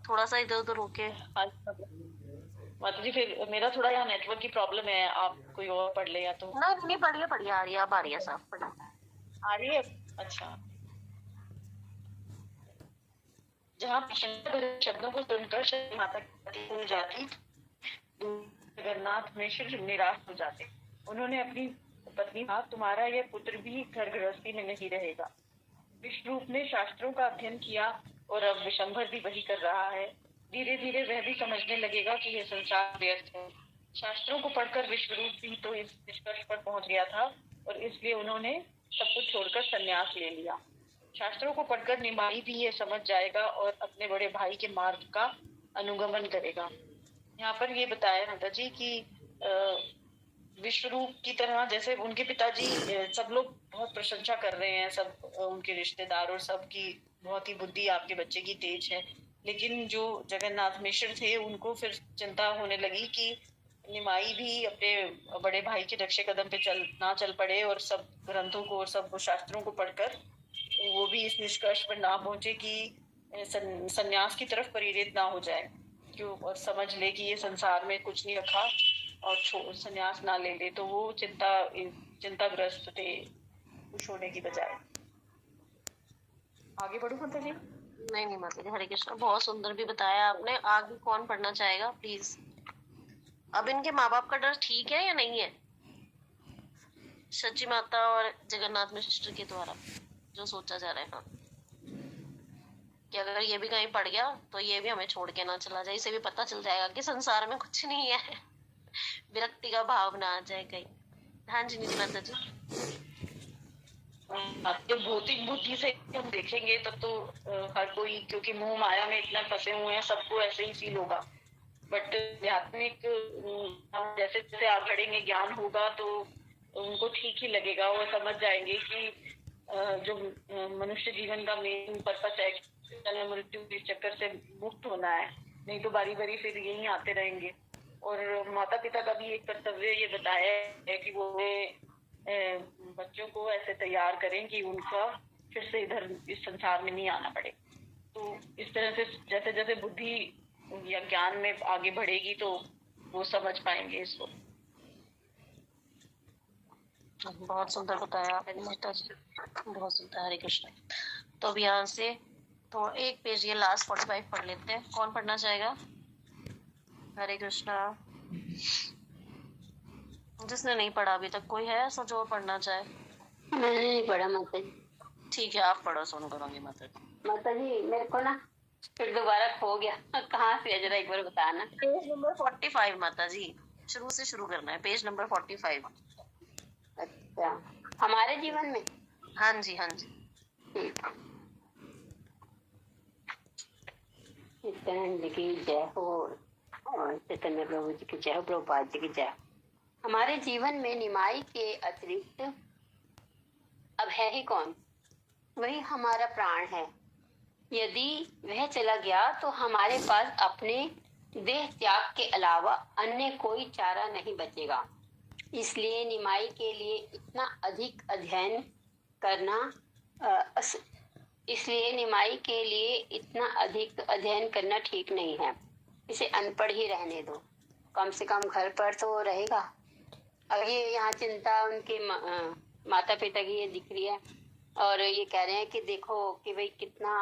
थोड़ा सा इधर उधर होके। माता जी फिर मेरा थोड़ा यहाँ नेटवर्क की प्रॉब्लम है, आप कोई और पढ़ ले या तो। नहीं बढ़िया बढ़िया आ रही है, अब आ रही है साफ आ रही है। अच्छा, जहाँ शब्दों को सुनकर माता भूल जाती, जगन्नाथ मिश्र निराश हो जाते। उन्होंने अपनी पत्नी कहा, तुम्हारा यह पुत्र भी घर गृहस्थी में नहीं रहेगा। विश्वरूप ने शास्त्रों का अध्ययन किया और अब विशंभर भी वही कर रहा है। धीरे धीरे वह भी समझने लगेगा कि यह संसार व्यर्थ है। शास्त्रों को पढ़कर विश्वरूप भी तो इस निष्कर्ष पर पहुंच गया था और इसलिए उन्होंने सब कुछ छोड़कर संन्यास ले लिया। शास्त्रों को पढ़कर निमाई भी ये समझ जाएगा और अपने बड़े भाई के मार्ग का अनुगमन करेगा। यहाँ पर ये बताया माता जी कि विश्वरूप की तरह जैसे उनके पिताजी, सब लोग बहुत प्रशंसा कर रहे हैं, सब उनके रिश्तेदार और सबकी बहुत ही बुद्धि आपके बच्चे की तेज है। लेकिन जो जगन्नाथ मिश्र थे उनको फिर चिंता होने लगी कि निमाई भी अपने बड़े भाई के रक्षे कदम पे चल पड़े और सब ग्रंथों को और सब शास्त्रों को पढ़कर वो भी इस निष्कर्ष पर ना पहुंचे कि संन्यास की तरफ प्रेरित ना हो जाए, क्यों, और समझ ले कि ये संसार में कुछ नहीं रखा और संन्यास ना ले ले। तो वो चिंताग्रस्त थे खुश होने की बजाय। आगे बढ़ो माता जी। नहीं माता जी, हरे कृष्ण, बहुत सुंदर भी बताया आपने। आगे कौन पढ़ना चाहेगा प्लीज। अब इनके माँ बाप का डर ठीक है या नहीं है, सची माता और जगन्नाथ मिश्र के द्वारा जो सोचा जा रहा है, हाँ, कि अगर ये भी कहीं पड़ गया तो ये भी हमें छोड़ के ना चला जाए। इसे भी पता चल जाएगा कि संसार में कुछ नहीं है, विरक्ति का भाव ना आ जाए कहीं। हाँ जी निधि माता जी। जब भौतिक बुद्धि से हम देखेंगे तब तो हर कोई, क्योंकि मोह माया में इतना फंसे हुए हैं, सबको ऐसे ही फील होगा। बट आध्यात्मिक जैसे जैसे आगे बढ़ेंगे, ज्ञान होगा तो उनको ठीक ही लगेगा। वो समझ जाएंगे कि जो मनुष्य जीवन का मेन पर्पस है, जन्म मृत्यु के चक्कर से मुक्त होना है, नहीं तो बारी बारी फिर यही आते रहेंगे। और माता पिता का भी एक कर्तव्य ये बताया है कि वो बच्चों को ऐसे तैयार करें कि उनका फिर से इधर इस संसार में नहीं आना पड़े। तो इस तरह से जैसे जैसे बुद्धि या ज्ञान में आगे बढ़ेगी तो वो समझ पाएंगे इसको। बहुत सुंदर बताया आपने माता जी, बहुत सुंदर। हरे कृष्ण। तो अब यहाँ से तो एक पेज ये लास्ट 45 पढ़ लेते हैं। कौन पढ़ना चाहेगा? हरे कृष्णा। जिसने नहीं पढ़ा अभी तक, कोई है ऐसा जो पढ़ना चाहे? मैंने नहीं पढ़ा माता जी। ठीक है, आप पढ़ो। सोनू करूंगी माता जी। माता जी मेरे को ना फिर दोबारा खो गया, कहाँ से है जरा एक बार बताना। पेज नंबर 45 माता जी, शुरू से शुरू करना है। Page number 45। अच्छा, हमारे जीवन में? हाँ जी, हाँ जी। नित्यानंद जी की जय हो और चैतन्य प्रभु जी की जय हो, प्रभुपाद जी की जय। हमारे जीवन में निमाई के अतिरिक्त अब है ही कौन? वही हमारा प्राण है। यदि वह चला गया तो हमारे पास अपने देह त्याग के अलावा अन्य कोई चारा नहीं बचेगा। इसलिए निमाई के लिए इतना अधिक अध्ययन करना ठीक नहीं है। इसे अनपढ़ ही रहने दो, कम से कम घर पर तो रहेगा। अब ये यहाँ चिंता उनके माता पिता की ये दिख रही है और ये कह रहे हैं कि देखो कि भाई कितना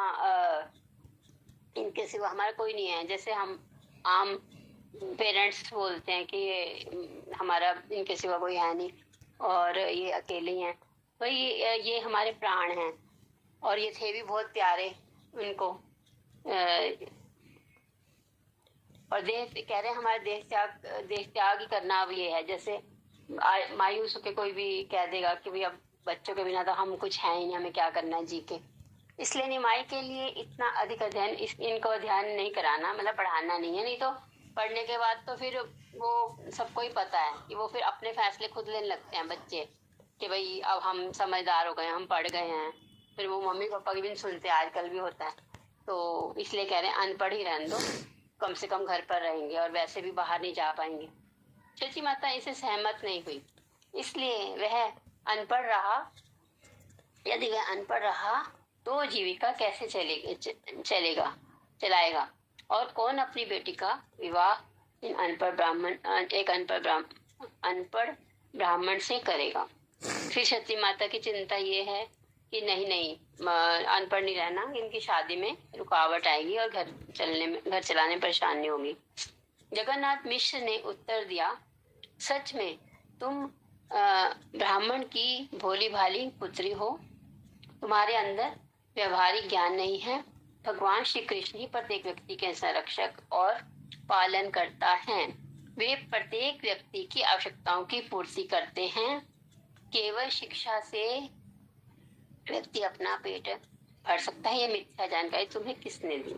इनके सिवा हमारा कोई नहीं है। जैसे हम आम पेरेंट्स बोलते हैं कि हमारा इनके सिवा कोई है नहीं और ये अकेले ही हैं। भाई ये हमारे प्राण हैं और ये थे भी बहुत प्यारे उनको। और कह रहे हैं हमारे देह त्याग ही करना अब ये है। जैसे मायूस होकर कोई भी कह देगा कि भाई अब बच्चों के बिना तो हम कुछ है ही नहीं, हमें क्या करना है जी के। इसलिए निमाई के लिए इतना अधिक अध्ययन इनको अध्ययन नहीं कराना, मतलब पढ़ाना नहीं है। नहीं तो पढ़ने के बाद तो फिर वो सबको ही पता है कि वो फिर अपने फैसले खुद लेने लगते हैं बच्चे कि भाई अब हम समझदार हो गए, हम पढ़ गए हैं। फिर वो मम्मी पापा की भी नहीं सुनते, आजकल भी होता है। तो इसलिए कह रहे हैं अनपढ़ ही रहने दो, कम से कम घर पर रहेंगे और वैसे भी बाहर नहीं जा पाएंगे। चची माता इसे सहमत नहीं हुई, इसलिए वह अनपढ़ रहा। यदि वह अनपढ़ रहा तो जीविका कैसे चलाएगा और कौन अपनी बेटी का विवाह एक अनपढ़ ब्राह्मण से करेगा। फिर सती माता की चिंता ये है कि नहीं अनपढ़ नहीं रहना, इनकी शादी में रुकावट आएगी और घर चलाने में परेशानी होगी। जगन्नाथ मिश्र ने उत्तर दिया, सच में तुम ब्राह्मण की भोली भाली पुत्री हो, तुम्हारे अंदर व्यवहारिक ज्ञान नहीं है। भगवान श्री कृष्ण ही प्रत्येक व्यक्ति के संरक्षक और पालन करता है। वे प्रत्येक व्यक्ति की आवश्यकताओं की पूर्ति करते हैं। केवल शिक्षा से व्यक्ति अपना पेट भर सकता है, ये मिथ्या जानकारी तुम्हें किसने दी?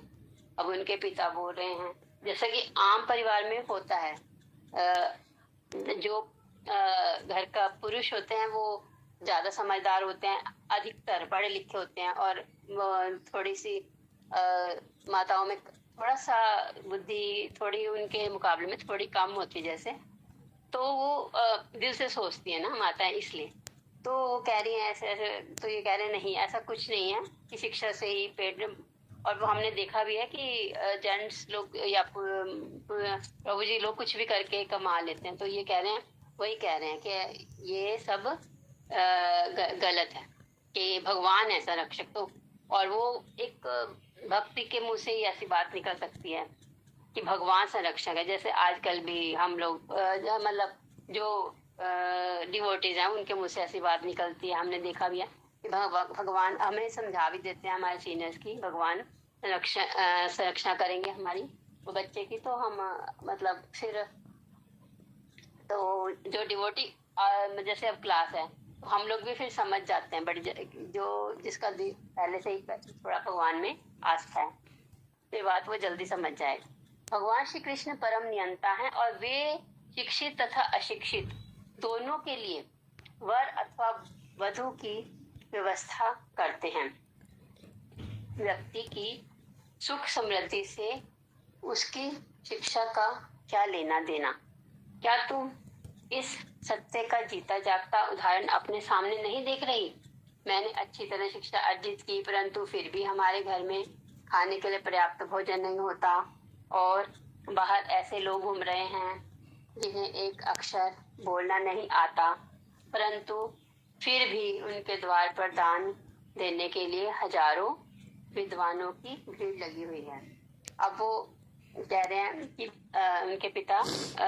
अब उनके पिता बोल रहे हैं, जैसा कि आम परिवार में होता है, जो घर का पुरुष होते हैं वो ज्यादा समझदार होते हैं, अधिकतर पढ़े लिखे होते हैं और थोड़ी सी माताओं में थोड़ा सा बुद्धि थोड़ी उनके मुकाबले में थोड़ी कम होती है। जैसे तो वो दिल से सोचती है ना माताएं, इसलिए तो वो कह रही हैं ऐसे। तो ये कह रहे हैं नहीं, ऐसा कुछ नहीं है कि शिक्षा से ही पेट। और वो हमने देखा भी है कि जेंट्स लोग या प्रभु जी लोग कुछ भी करके कमा लेते हैं। तो ये कह रहे हैं, वही कह रहे हैं कि ये सब गलत है, कि भगवान ऐसा रक्षक। तो और वो एक भक्ति के मुंह से ही ऐसी बात निकल सकती है कि भगवान संरक्षक है। जैसे आजकल भी हम लोग मतलब जो डिवोटीज हैं उनके मुंह से ऐसी बात निकलती है, हमने देखा भी है कि भगवान हमें समझा भी देते हैं हमारे सीनियर्स की, भगवान संरक्षण करेंगे हमारी वो बच्चे की। तो हम मतलब फिर तो जो डिवोटी जैसे अब क्लास है तो हम लोग भी फिर समझ जाते हैं, बड़ी जो जिसका पहले से ही थोड़ा भगवान में आस्था है तो बात वो जल्दी समझ जाएगा। भगवान श्री कृष्ण परम नियंता है और वे शिक्षित तथा अशिक्षित दोनों के लिए वर अथवा वधु की व्यवस्था करते हैं। व्यक्ति की सुख समृद्धि से उसकी शिक्षा का क्या लेना देना? क्या तुम इस सत्य का जीता जागता उदाहरण अपने सामने नहीं देख रही? मैंने अच्छी तरह शिक्षा अर्जित की, परंतु फिर भी हमारे घर में खाने के लिए पर्याप्त भोजन नहीं होता और बाहर ऐसे लोग घूम रहे हैं जिन्हें एक अक्षर बोलना नहीं आता, परंतु फिर भी उनके द्वार पर दान देने के लिए हजारों विद्वानों की भीड़ लगी हुई है। अब वो कह रहे हैं कि उनके पिता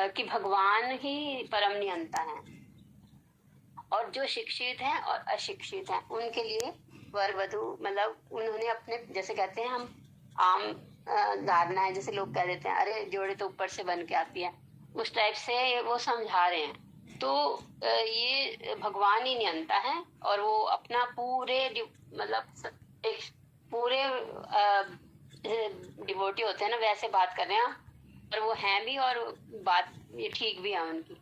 कि भगवान ही परम नियंता है और जो शिक्षित हैं और अशिक्षित हैं उनके लिए वर वधु मतलब उन्होंने अपने, जैसे कहते हैं हम आम धारणा है, जैसे लोग कह देते हैं अरे जोड़े तो ऊपर से बन के आती है, उस टाइप से वो समझा रहे हैं। तो ये भगवान ही नियंता है और वो अपना पूरे मतलब एक पूरे डिवोटी होते हैं ना वैसे बात कर रहे हैं और वो हैं भी और बात ये ठीक भी है उनकी।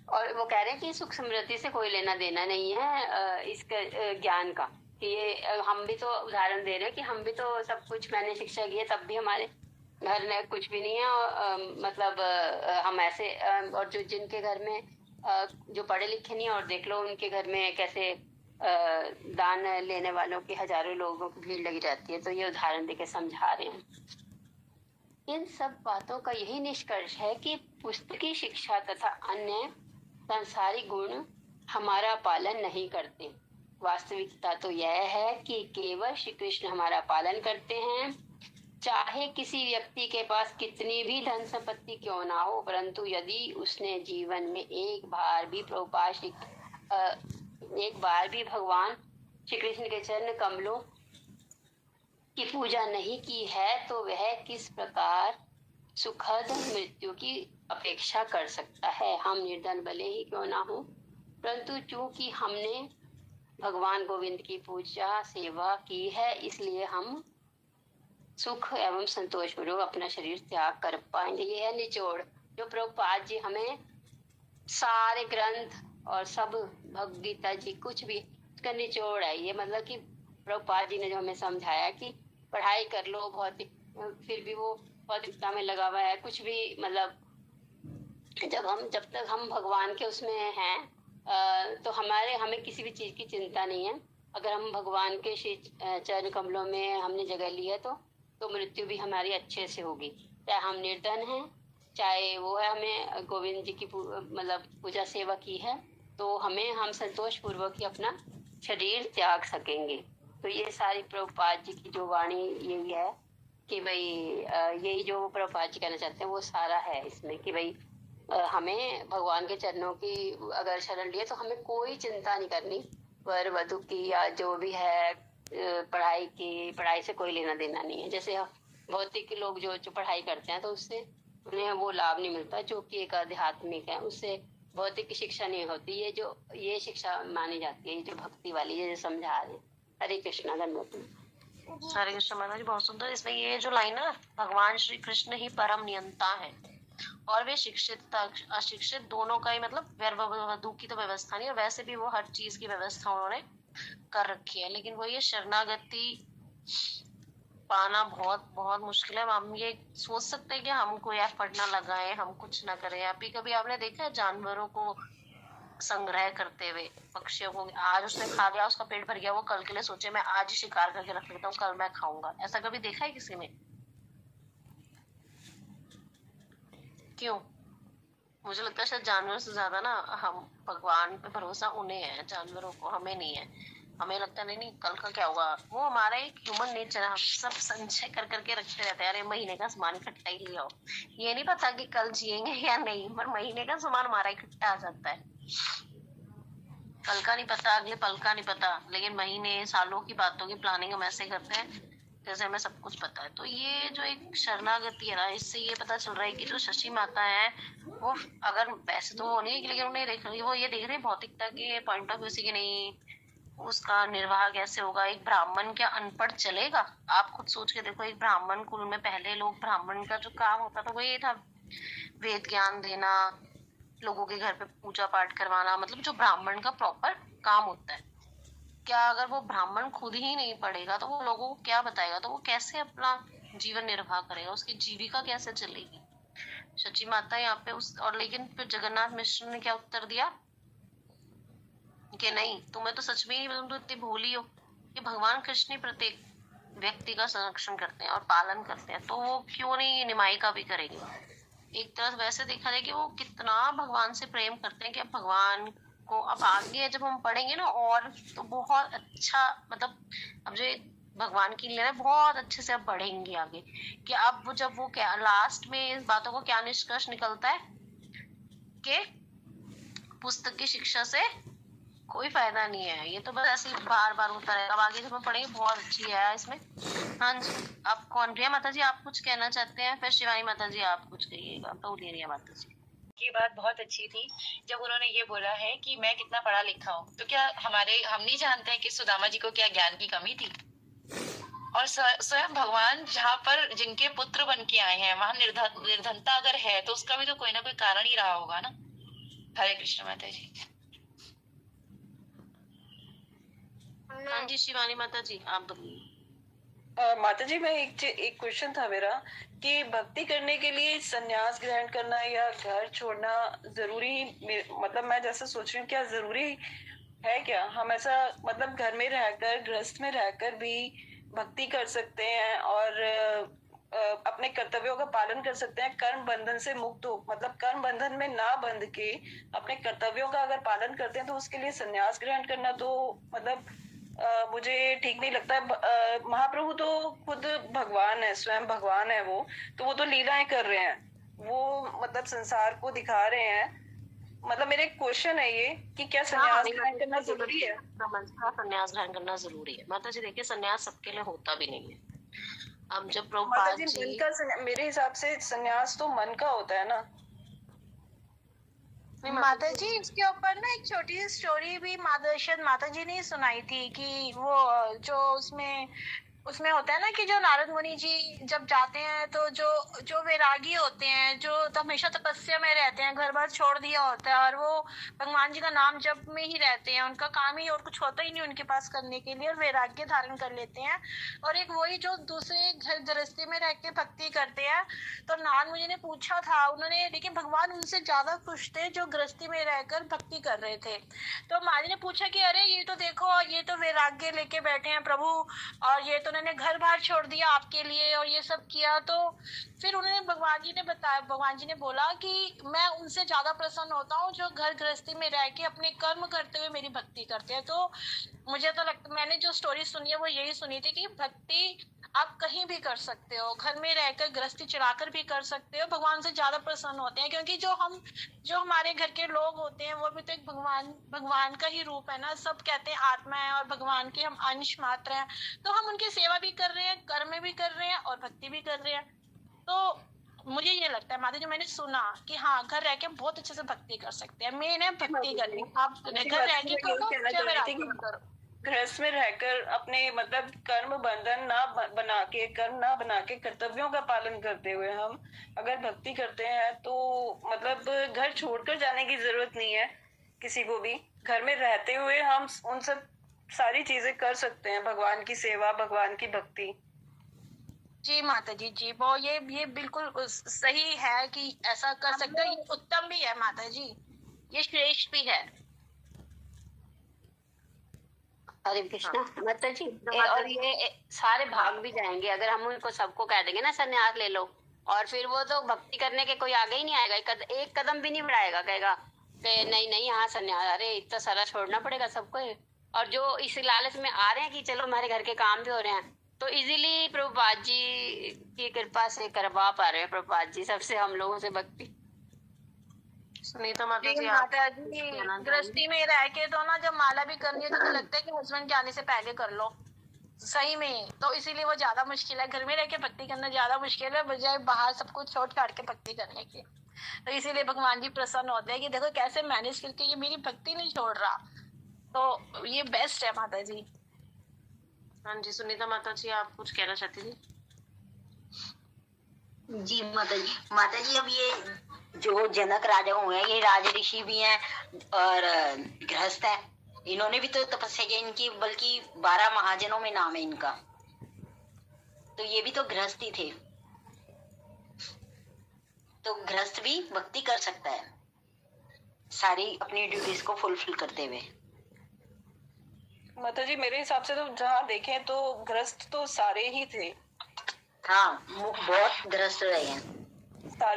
और वो कह रहे हैं कि सुख समृद्धि से कोई लेना देना नहीं है इसका ज्ञान का, कि ये हम भी तो उदाहरण दे रहे हैं कि हम भी तो सब कुछ मैंने शिक्षा की है तब भी हमारे घर में कुछ भी नहीं है और मतलब हम ऐसे और जो जिनके घर में जो पढ़े लिखे नहीं और देख लो उनके घर में कैसे दान लेने वालों की हजारों लोगों की भीड़ लगी रहती है। तो ये उदाहरण देके समझा रहे हैं। इन सब बातों का यही निष्कर्ष है कि पुस्तकी शिक्षा तथा अन्य सांसारिक गुण हमारा पालन नहीं करते। वास्तविकता तो यह है कि केवल श्री कृष्ण हमारा पालन करते हैं। चाहे किसी व्यक्ति के पास कितनी भी धन संपत्ति क्यों ना हो, परंतु यदि उसने जीवन में एक बार भी भगवान श्री कृष्ण के चरण कमलों की पूजा नहीं की है तो वह किस प्रकार सुखद मृत्यु की अपेक्षा कर सकता है। हम निर्धन भले ही क्यों ना हो, परंतु चूंकि हमने भगवान गोविंद की पूजा सेवा की है इसलिए हम सुख एवं संतोष पूर्वक अपना शरीर त्याग कर पाएंगे। ये है निचोड़ जो प्रभुपाद जी हमें सारे ग्रंथ और सब भगवद गीता जी कुछ भी इसका निचोड़ है। ये मतलब कि प्रभुपाद जी ने जो हमें समझाया कि पढ़ाई कर लो, भौतिक फिर भी वो भौतिकता में लगा हुआ है कुछ भी, मतलब जब तक हम भगवान के उसमें हैं तो हमें किसी भी चीज की चिंता नहीं है। अगर हम भगवान के चरण कमलों में हमने जगह ली है तो मृत्यु भी हमारी अच्छे से होगी। चाहे हम निर्धन हैं, चाहे वो है हमें गोविंद जी की मतलब पूजा सेवा की है, तो हम संतोष पूर्वक ही अपना शरीर त्याग सकेंगे। तो ये सारी प्रभुपाद जी की जो वाणी यही है कि भाई यही जो प्रभुपाद जी कहना चाहते हैं वो सारा है इसमें कि भाई हमें भगवान के चरणों की अगर शरण लिए तो हमें कोई चिंता नहीं करनी, वर वधु की या जो भी है पढ़ाई से कोई लेना देना नहीं है। जैसे भौतिक लोग जो पढ़ाई करते हैं तो उससे उन्हें वो लाभ नहीं मिलता जो कि एक आध्यात्मिक है, उससे भौतिक शिक्षा नहीं होती। ये शिक्षा मानी जाती है जो भक्ति वाली ये जो समझा रहे। हरे कृष्णा धन्यवाद। हरे कृष्ण माता जी, बहुत सुंदर। इसमें ये जो लाइन है, भगवान श्री कृष्ण ही परम नियंता है और वे शिक्षित अशिक्षित दोनों का ही मतलब वर वधु की तो व्यवस्था नहीं, और वैसे भी वो हर चीज की व्यवस्था उन्होंने कर रखी है। लेकिन वो ये शरणागति पाना बहुत बहुत मुश्किल है। हम ये सोच सकते हैं कि हम कोई एफर्ट ना लगाएं, हम कुछ ना करें। अभी कभी आपने देखा है जानवरों को संग्रह करते हुए, पक्षियों को, आज उसने खा लिया, उसका पेट भर गया, वो कल के लिए सोचे मैं आज ही शिकार करके रख लेता हूँ, कल मैं खाऊंगा। ऐसा कभी देखा है किसी ने? क्यों? मुझे लगता है शायद जानवरों से ज्यादा ना हम भगवान पे भरोसा उन्हें है, जानवरों को, हमें नहीं है। हमें लगता नहीं कल का क्या होगा। वो हमारा एक ह्यूमन नेचर है, हम सब संचय कर करके रखते रहते हैं। अरे महीने का सामान इकट्ठा ही लिया हो, ये नहीं पता कि कल जिएंगे या नहीं, पर महीने का सामान हमारा इकट्ठा आ जाता है। कल का नहीं पता, अगले पल का नहीं पता, लेकिन महीने सालों की बातों की प्लानिंग हम ऐसे करते हैं जैसे हमें सब कुछ पता है। तो ये जो एक शरणागति है ना, इससे ये पता चल रहा है कि जो शशि माता है वो, अगर वैसे तो वो नहीं, लेकिन उन्हें देख रही, वो ये देख रही है भौतिकता के पॉइंट ऑफ व्यू से कि नहीं उसका निर्वाह कैसे होगा। एक ब्राह्मण क्या अनपढ़ चलेगा? आप खुद सोच के देखो, एक ब्राह्मण कुल में पहले लोग, ब्राह्मण का जो काम होता था वो ये था, वेद ज्ञान देना, लोगों के घर पे पूजा पाठ करवाना, मतलब जो ब्राह्मण का प्रॉपर काम होता है। क्या अगर वो ब्राह्मण खुद ही नहीं पढ़ेगा तो वो लोगों को क्या बताएगा? तो वो कैसे अपना जीवन निर्वाह करेगा? उसकी जीविका कैसे चलेगी? सची माता यहाँ पे और लेकिन फिर जगन्नाथ मिश्र ने क्या उत्तर दिया कि नहीं, तुम्हें तो सच में ही, तुम तो इतनी भोली हो कि भगवान कृष्ण ही प्रत्येक व्यक्ति का संरक्षण करते हैं और पालन करते हैं, तो वो क्यों नहीं निमाई का भी करेंगे? एक तरह वैसे देखा जाए कि वो कितना भगवान से प्रेम करते हैं कि अब भगवान सबको। अब आगे जब हम पढ़ेंगे ना और तो बहुत अच्छा, मतलब अब जो भगवान की लीला है बहुत अच्छे से अब बढ़ेंगे आगे, कि अब जब वो क्या लास्ट में इस बातों को क्या निष्कर्ष निकलता है कि पुस्तक की शिक्षा से कोई फायदा नहीं है, ये तो बस ऐसे ही बार बार होता रहेगा। अब आगे जब हम पढ़ेंगे बहुत अच्छी है इसमें। हाँ जी, आप कौन, प्रिया माता जी आप कुछ कहना चाहते हैं, फिर शिवानी माता जी आप कुछ कहिएगा। तो रिया माता जी की बात बहुत अच्छी थी जब उन्होंने ये बोला है कि मैं कितना पढ़ा लिखा हूँ, तो क्या हम नहीं जानते हैं कि सुदामा जी को क्या ज्ञान की कमी थी? और स्वयं भगवान जहाँ पर जिनके पुत्र बन के आए हैं वहां निर्धनता अगर है तो उसका भी तो कोई ना कोई कारण ही रहा होगा ना। हरे कृष्ण माता जी। हाँ जी शिवानी माता जी आप बोलिए। माता जी, मैं एक क्वेश्चन था मेरा कि भक्ति करने के लिए संन्यास ग्रहण करना या घर छोड़ना जरूरी, मतलब मैं जैसा सोच रही हूँ क्या जरूरी है क्या? हम ऐसा मतलब घर में रहकर, गृहस्थ में रहकर भी भक्ति कर सकते हैं और अपने कर्तव्यों का पालन कर सकते हैं, कर्म बंधन से मुक्त हो, मतलब कर्म बंधन में ना बंध के अपने कर्तव्यों का अगर पालन करते हैं तो उसके लिए संन्यास ग्रहण करना तो मतलब मुझे ठीक नहीं लगता है। महाप्रभु तो खुद भगवान है, स्वयं भगवान है वो, तो वो तो लीलाएं कर रहे हैं, वो मतलब संसार को दिखा रहे हैं। मतलब मेरे क्वेश्चन है ये कि क्या संन्यास ग्रहण करना जरूरी है? संन्यास ग्रहण करना जरूरी है माता जी। देखिए संन्यास सबके लिए होता भी नहीं है। अब जब माता जी मन का, मेरे हिसाब से संन्यास तो मन का होता है ना। माता जी इसके ऊपर ना एक छोटी सी स्टोरी भी माता जी ने सुनाई थी कि वो जो उसमें होता है ना कि जो नारद मुनि जी जब जाते हैं तो जो वैरागी होते हैं, जो तो हमेशा तपस्या में रहते हैं, घर बार छोड़ दिया होता है और वो भगवान जी का नाम जप में ही रहते हैं, उनका काम ही और कुछ होता ही नहीं उनके पास करने के लिए, और वैराग्य धारण कर लेते हैं। और एक वही जो दूसरे घर गृहस्थी में रह के भक्ति करते हैं। तो नारद मुनि ने पूछा था, उन्होंने, लेकिन भगवान उनसे ज्यादा खुश थे जो गृहस्थी में रहकर भक्ति कर रहे थे। तो माली ने पूछा कि अरे ये तो देखो, ये तो वैराग्य लेके बैठे हैं प्रभु, और ये तो उन्होंने घर बार छोड़ दिया आपके लिए और ये सब किया। तो फिर उन्होंने भगवान जी ने बोला कि मैं उनसे ज्यादा प्रसन्न होता हूँ जो घर गृहस्थी में रह के अपने कर्म करते हुए मेरी भक्ति करते हैं। तो मुझे तो लगता, मैंने जो स्टोरी सुनी है वो यही सुनी थी कि भक्ति आप कहीं भी कर सकते हो, घर में रहकर गृहस्थी चलाकर भी कर सकते हो, भगवान से ज्यादा प्रसन्न होते हैं। क्योंकि जो हमारे घर के लोग होते हैं वो भी तो एक भगवान का ही रूप है ना। सब कहते हैं आत्मा है और भगवान के हम अंश मात्र हैं, तो हम उनकी सेवा भी कर रहे हैं, कर्म भी कर रहे हैं और भक्ति भी कर रहे हैं। तो मुझे ये लगता है माता जी, मैंने सुना कि हाँ घर रह के बहुत अच्छे से भक्ति कर सकते हैं। मेन है भक्ति करनी, आप घर रह के करो, गृहस्थ में रहकर अपने मतलब कर्म बंधन ना बना के कर्तव्यों का पालन करते हुए हम अगर भक्ति करते हैं तो मतलब घर छोड़कर जाने की जरूरत नहीं है किसी को भी। घर में रहते हुए हम उन सब सारी चीजें कर सकते हैं, भगवान की सेवा, भगवान की भक्ति। जी माता जी वो ये बिल्कुल सही है कि ऐसा कर सकते हैं। ये उत्तम भी है माता जी, ये श्रेष्ठ भी है। हरे कृष्णा माता जी। और ये सारे भाग भी जाएंगे अगर हम उनको सबको कह देंगे ना संन्यास ले लो, और फिर वो तो भक्ति करने के कोई आगे ही नहीं आएगा, एक कदम भी नहीं बढ़ाएगा, कहेगा कि नहीं यहाँ संन्यास, अरे इतना सारा छोड़ना पड़ेगा सबको। और जो इस लालच में आ रहे हैं कि चलो हमारे घर के काम भी हो रहे हैं, तो इजीली प्रभुपाद जी की कृपा से करवा पा रहे हैं प्रभुपाद जी सबसे, हम लोगों से भक्ति। सुनीता माता जी गृहस्थी में रह के तो ना जब माला भी करनी है तो लगता है कि हस्बैंड जाने से पहले कर लो, सही में। तो इसीलिए वो ज्यादा मुश्किल है, घर में रह के भक्ति करना ज्यादा मुश्किल है बजाय बाहर सब कुछ छोड़ छाड़ के भक्ति करने की। तो इसीलिए भगवान जी प्रसन्न होते हैं कि देखो कैसे मैनेज करके ये मेरी भक्ति नहीं छोड़ रहा, तो ये बेस्ट है माता जी। हाँ जी सुनीता माता जी आप कुछ कहना चाहती थी? जी माता जी अब ये जो जनक राजा हुए हैं ये राज ऋषि भी हैं और गृहस्थ है, इन्होंने भी तो तपस्या की इनकी, बल्कि 12 महाजनों में नाम है इनका, तो ये भी तो गृहस्थ ही थे। तो गृहस्थ भी भक्ति कर सकता है सारी अपनी ड्यूटीज को फुलफिल करते हुए। माता जी मेरे हिसाब से तो जहाँ देखें तो गृहस्थ तो सारे ही थे। हाँ बहुत गृहस्थ रहे हैं सारे।